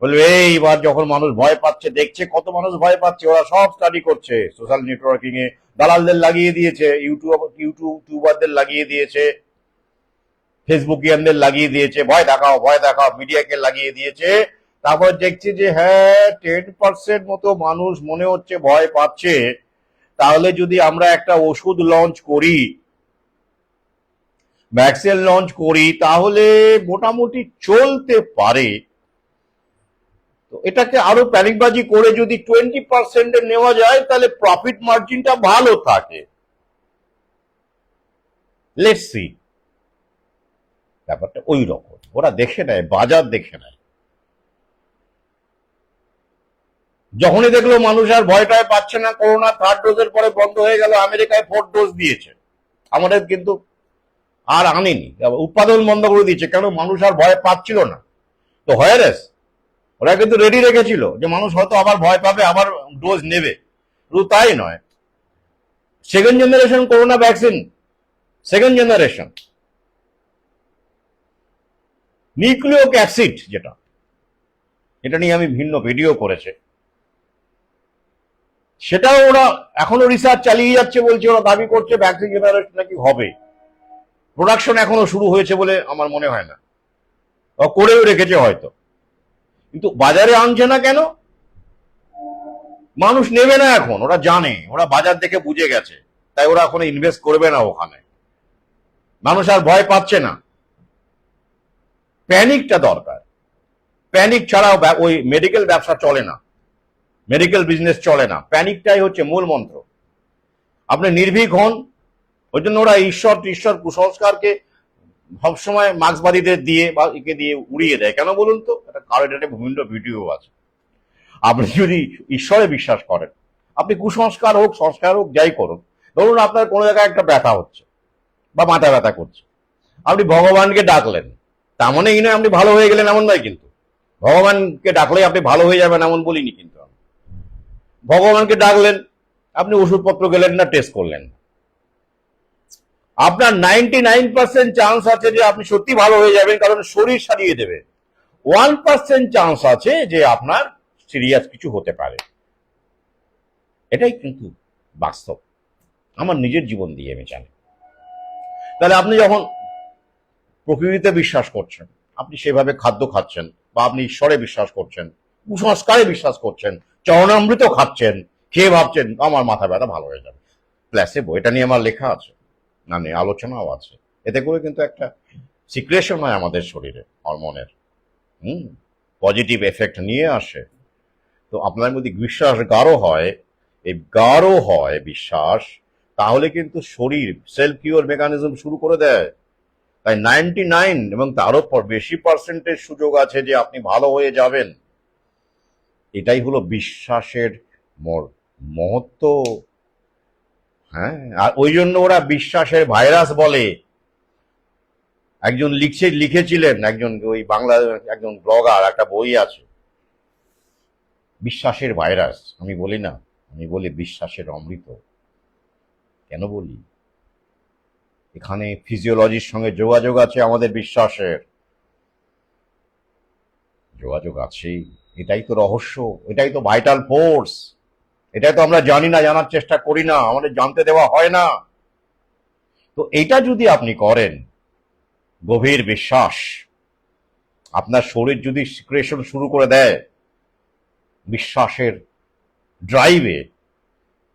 বলবে এইবার যখন মানুষ ভয় পাচ্ছে, দেখছে কত মানুষ ভয় পাচ্ছে, ওরা সব স্টাডি করছে, সোশ্যাল নেটওয়ার্কিং এ দালালদের লাগিয়ে দিয়েছে, ইউটিউবারদের লাগিয়ে দিয়েছে, ফেসবুকিয়ানদের লাগিয়ে দিয়েছে, ভয় দেখাও ভয় দেখাও, মিডিয়াকে লাগিয়ে দিয়েছে। তারপর দেখছি যে হ্যাঁ 10% মতো মানুষ মনে হচ্ছে ভয় পাচ্ছে, তাহলে যদি আমরা একটা ওষুধ লঞ্চ করি, ভ্যাকসিন লঞ্চ করি, তাহলে মোটামুটি চলতে পারে। তো এটাকে আরো প্যানিকবাজি করে যদি 20% নেওয়া যায়, তাহলে প্রফিট মার্জিনটা ভালো থাকে। লেটস সি, ব্যাপারটা ওই রকম, ওরা দেখে নেয়, বাজার দেখে নেয়। যখনই দেখলো মানুষ আর ভয়টায় পাচ্ছে না, করোনা 3rd ডোজের পরে বন্ধ হয়ে গেল, আমেরিকায় 4th ডোজ দিয়েছে, আমাদের কিন্তু আর আনেনি, উৎপাদন বন্ধ করে দিয়েছে। কেন? মানুষ আর ভয় পাচ্ছিল না। তো হয়ারেস ওরা কিন্তু রেডি রেখেছিল যে মানুষ হয়তো আবার ভয় পাবে, আবার ডোজ নেবে। শুধু তাই নয়, second generation corona vaccine, second generation nucleic acid, যেটা এটা নিয়ে আমি ভিন্ন ভিডিও করেছে, সেটাও ওরা এখনো রিসার্চ চালিয়ে যাচ্ছে, বলছে ওরা দাবি করছে ভ্যাকসিন জেনারেশন নাকি হবে। প্রোডাকশন এখনো শুরু হয়েছে বলে আমার মনে হয় না, করেও রেখেছে হয়তো, কিন্তু বাজারে আনছে না কেন? মানুষ নেবে না এখন, ওরা জানে, ওরা বাজার দেখে বুঝে গেছে, তাই ওরা এখন ইনভেস্ট করবে না ওখানে। মানুষ আর ভয় পাচ্ছে না। প্যানিকটা দরকার, প্যানিক ছাড়া ওই মেডিকেল ব্যবসা চলে না, মেডিকেল বিজনেস চলে না। প্যানিকটাই হচ্ছে মূল মন্ত্র। আপনি নির্ভীক হন। ওই জন্য ওরা ঈশ্বর কুসংস্কারকে সবসময় মার্ক্সবাদীদের দিয়ে বা একে দিয়ে উড়িয়ে দেয়। কেন বলুন তো? একটা কারণ, এটা বিভিন্ন ভিডিও আছে। আপনি যদি ঈশ্বরে বিশ্বাস করেন, আপনি কুসংস্কার হোক সংস্কার হোক যাই করুন, ধরুন আপনার কোনো জায়গায় একটা ব্যথা হচ্ছে বা মাথা ব্যথা করছে, আপনি ভগবানকে ডাকলেন, তার মানে এই নয় আপনি ভালো হয়ে গেলেন, এমন নয় কিন্তু। ভগবানকে ডাকলেই আপনি ভালো হয়ে যাবেন এমন বলিনি কিন্তু। ভগবানকে ডাকলেন, আপনি ওষুধপত্র গেলেন না, টেস্ট করলেন, আপনার 99% চান্স আছে যে আপনি সত্যি ভালো হয়ে যাবেন, কারণ শরীর সারিয়ে দেবে। 1% চান্স আছে যে আপনার সিরিয়াস কিছু হতে পারে। এটাই কিন্তু বাস্তব, আমার নিজের জীবন দিয়ে আমি জানি। তাহলে আপনি যখন প্রকৃতিতে বিশ্বাস করছেন, আপনি সেভাবে খাদ্য খাচ্ছেন, বা আপনি ঈশ্বরে বিশ্বাস করছেন, কুসংস্কারে বিশ্বাস করছেন, চরণামৃত খাচ্ছেন, খেয়ে ভাবছেন আমার মাথা ব্যথা ভালো হয়ে যাবে, প্ল্যাসেবো, এটা নিয়ে আমার লেখা আছে, মানে আলোচনাও আছে। এতে করে কিন্তু একটা সিক্রেশন হয় আমাদের শরীরে, হরমোনের, পজিটিভ এফেক্ট নিয়ে আসে। তো আপনার মধ্যে বিশ্বাস গাঢ় হয়, এই গাঢ় হয় বিশ্বাস, তাহলে কিন্তু শরীর সেলফ কিওর মেকানিজম শুরু করে দেয়। তাই 99 এবং তারও বেশি পার্সেন্টের সুযোগ আছে যে আপনি ভালো হয়ে যাবেন। এটাই হলো বিশ্বাসের মহত্ব। হ্যাঁ, আর ওই জন্য ওরা বিশ্বাসের ভাইরাস বলে। একজন লিখেছিলেন, একজন ওই বাংলা একজন ব্লগার, একটা বই আছে, বিশ্বাসের ভাইরাস। আমি বলি না, আমি বলি বিশ্বাসের অমৃত। কেন বলি? এখানে ফিজিওলজির সঙ্গে যোগাযোগ আছে, আমাদের বিশ্বাসের যোগাযোগ আছেই। এটাই তো রহস্য, এটাই তো ভাইটাল ফোর্স। এটাই তো আমরা জানি না, জানার চেষ্টা করি না, আমাদের জানতে দেওয়া হয় না। তো এটা যদি আপনি করেন, গভীর বিশ্বাস, আপনার শরীর যদি সিক্রেশন শুরু করে দেয় বিশ্বাসের ড্রাইভে,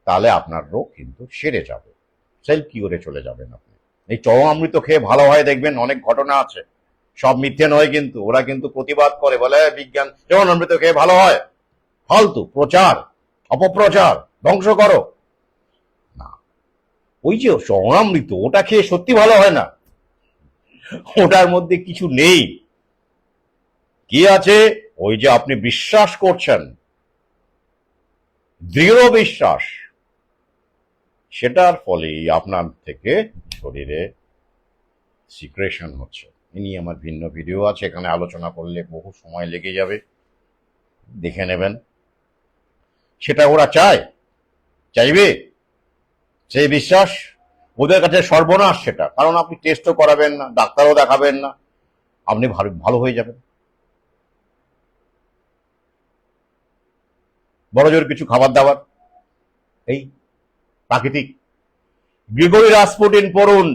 তাহলে আপনার রোগ কিন্তু সেরে যাবে, সেলফ কিওরে চলে যাবেন আপনি। এই চরণামৃত খেয়ে ভালো হয় দেখবেন, অনেক ঘটনা আছে, সব মিথ্যে নয় কিন্তু। ওরা কিন্তু প্রতিবাদ করে, বলে বিজ্ঞান চরণামৃত খেয়ে ভালো হয়, ফালতু প্রচার। অপপ্রচার, ধ্বংস করো। না, ওই যে অমৃত, ওটা খেয়ে সত্যি ভালো হয় না, ওটার মধ্যে কিছু নেই। কি আছে? ওই যে আপনি বিশ্বাস করছেন, দৃঢ় বিশ্বাস, সেটার ফলেই আপনার থেকে শরীরে সিক্রেশন হচ্ছে। এ নিয়ে আমার ভিন্ন ভিডিও আছে, এখানে আলোচনা করলে বহু সময় লেগে যাবে, দেখে নেবেন। সেটা ওরা চাইবে সেই বিশ্বাস? ওদের কাছে সর্বনাশ সেটা, কারণ আপনি টেস্টও করাবেন না, ডাক্তারও দেখাবেন না, আপনি ভালো হয়ে যাবেন। বড়জোর কিছু খাবার দাবার এই প্রাকৃতিক। গ্রিগরি রাসপুটিন পড়ুন,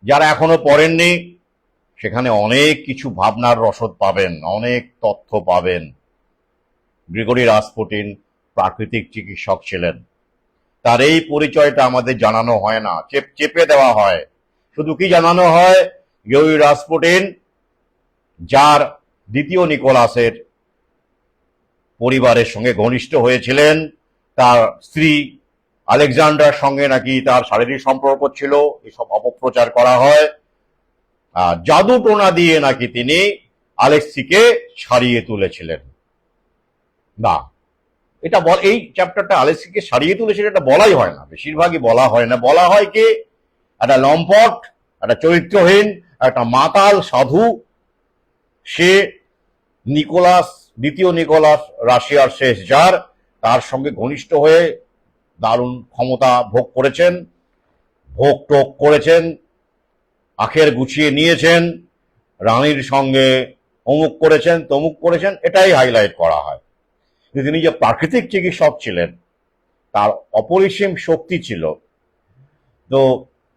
যারা এখনো পড়েননি, সেখানে অনেক কিছু ভাবনার রসদ পাবেন, অনেক তথ্য পাবেন। গ্রিগরি রাসপুটিন প্রাকৃতিক চিকিৎসক ছিলেন, তার এই পরিচয়টা আমাদের জানানো হয় না, চেপে দেওয়া হয়। শুধু কি জানানো হয়? গ্রিগরি রাসপুটিন, যার দ্বিতীয় নিকোলাসের পরিবারের সঙ্গে ঘনিষ্ঠ হয়েছিলেন, তার স্ত্রী আলেকজান্ডার সঙ্গে নাকি তার শারীরিক সম্পর্ক ছিল, এসব অপপ্রচার করা হয়। জাদু টোনা দিয়ে নাকি তিনি আলেক্সিকে ছাড়িয়ে তুলেছিলেন। না, এটা এই চ্যাপ্টারটা আলেক্সিকে ছাড়িয়ে তুলেছিলেন এটা বলাই হয় না, বেশিরভাগই বলা হয় না। বলা হয় কি, একটা লম্পট, একটা চরিত্রহীন, একটা মাতাল সাধু, সে দ্বিতীয় নিকোলাস, রাশিয়ার শেষ জার, তার সঙ্গে ঘনিষ্ঠ হয়ে দারুণ ক্ষমতা ভোগ করেছেন, ভোগ টোক করেছেন, আখের গুছিয়ে নিয়েছেন, রানীর সঙ্গে অমুক করেছেন তমুক করেছেন, এটাই হাইলাইট করা হয়। তিনি যে প্রাকৃতিক চিকিৎসক ছিলেন, তার অপরিসীম শক্তি ছিল, তো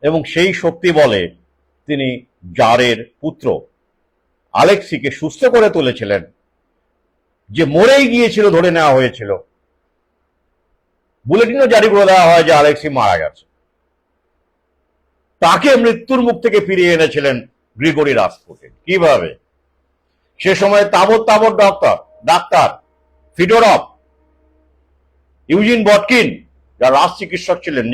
এবং সেই শক্তি বলে তিনি জারের পুত্র আলেক্সিকে সুস্থ করে তুলেছিলেন, যে মরেই গিয়েছিল, ধরে নেওয়া হয়েছিল। বুলেটিনও জারি করে দেওয়া হয় যে আলেক্সি মারা গেছে। তাকে মৃত্যুর মুখ থেকে ফিরিয়ে এনেছিলেন গ্রিগরি রাসপুটিন। কিভাবে? সে সময় তাবৎ ডাক্তার ফিডোরভ, ইউজিন বটকিন, যারা রাজ চিকিৎসক ছিলেন,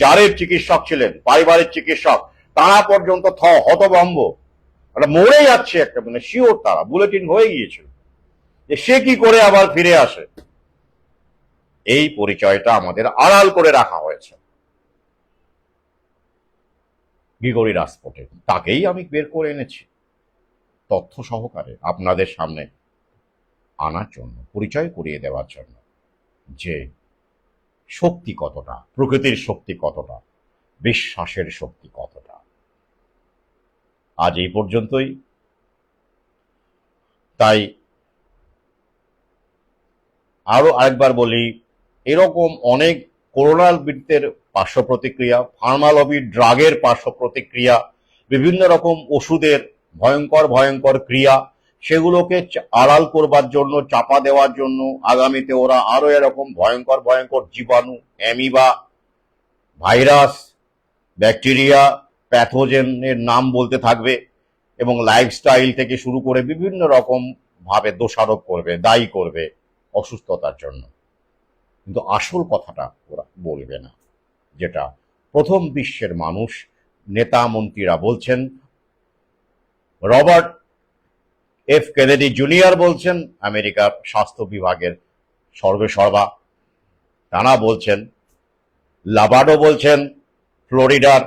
জারের চিকিৎসক ছিলেন, পারিবারিক চিকিৎসক, তারা পর্যন্ত হতভম্ব, মরে যাচ্ছে একটা, মানে শিওর তারা, বুলেটিন হয়ে গিয়েছিল যে সে কি করে আবার ফিরে আসে। এই পরিচয়টা আমাদের আড়াল করে রাখা হয়েছে গ্রিগরি রাসপুটিন। তাকেই আমি বের করে এনেছি তথ্য সহকারে আপনাদের সামনে আনার জন্য, পরিচয় করিয়ে দেওয়ার জন্য, যে শক্তি কতটা, প্রকৃতির শক্তি কতটা, বিশ্বাসের শক্তি কতটা। আজ এই পর্যন্তই। তাই আরো আরেকবার বলি, এরকম অনেক করোনার বৃত্তের পার্শ্ব প্রতিক্রিয়া, ফার্মালবি ড্রাগের পার্শ্ব প্রতিক্রিয়া, বিভিন্ন রকম ওষুধের ভয়ঙ্কর ক্রিয়া, সেগুলোকে আড়াল করবার জন্য, চাপা দেওয়ার জন্য আগামীতে ওরা আরো এরকম ভয়ঙ্কর জীবাণু, অ্যামিবা, ভাইরাস, ব্যাকটেরিয়া, প্যাথোজেনের নাম বলতে থাকবে, এবং লাইফস্টাইল থেকে শুরু করে বিভিন্ন রকম ভাবে দোষারোপ করবে, দায়ী করবে অসুস্থতার জন্য। কিন্তু আসল কথাটা ওরা বলবে না, যেটা প্রথম বিশ্বের মানুষ, নেতা মন্ত্রীরা বলছেন। রবার্ট এফ কেনেডি জুনিয়র বলছেন, আমেরিকার স্বাস্থ্য বিভাগের সর্বেসর্বা, তারা বলছেন। লাবার্ডো বলছেন, ফ্লোরিডার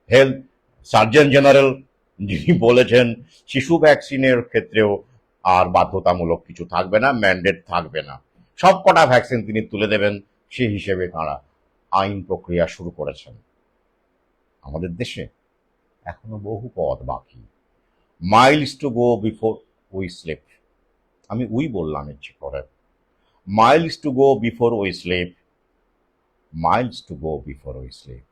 হেলথ সার্জন জেনারেল, যিনি বলেছেন শিশু ভ্যাকসিনের ক্ষেত্রেও আর বাধ্যতামূলক কিছু থাকবে না, ম্যান্ডেট থাকবে না, সব কটা ভ্যাকসিন তিনি তুলে দেবেন, সেই হিসেবে তারা আইন প্রক্রিয়া শুরু করেছেন। আমাদের দেশে এখনো বহু পথ বাকি, miles to go before we sleep. আমি উই বললাম ইচ্ছে করে, miles to go before we sleep, miles to go before we slip.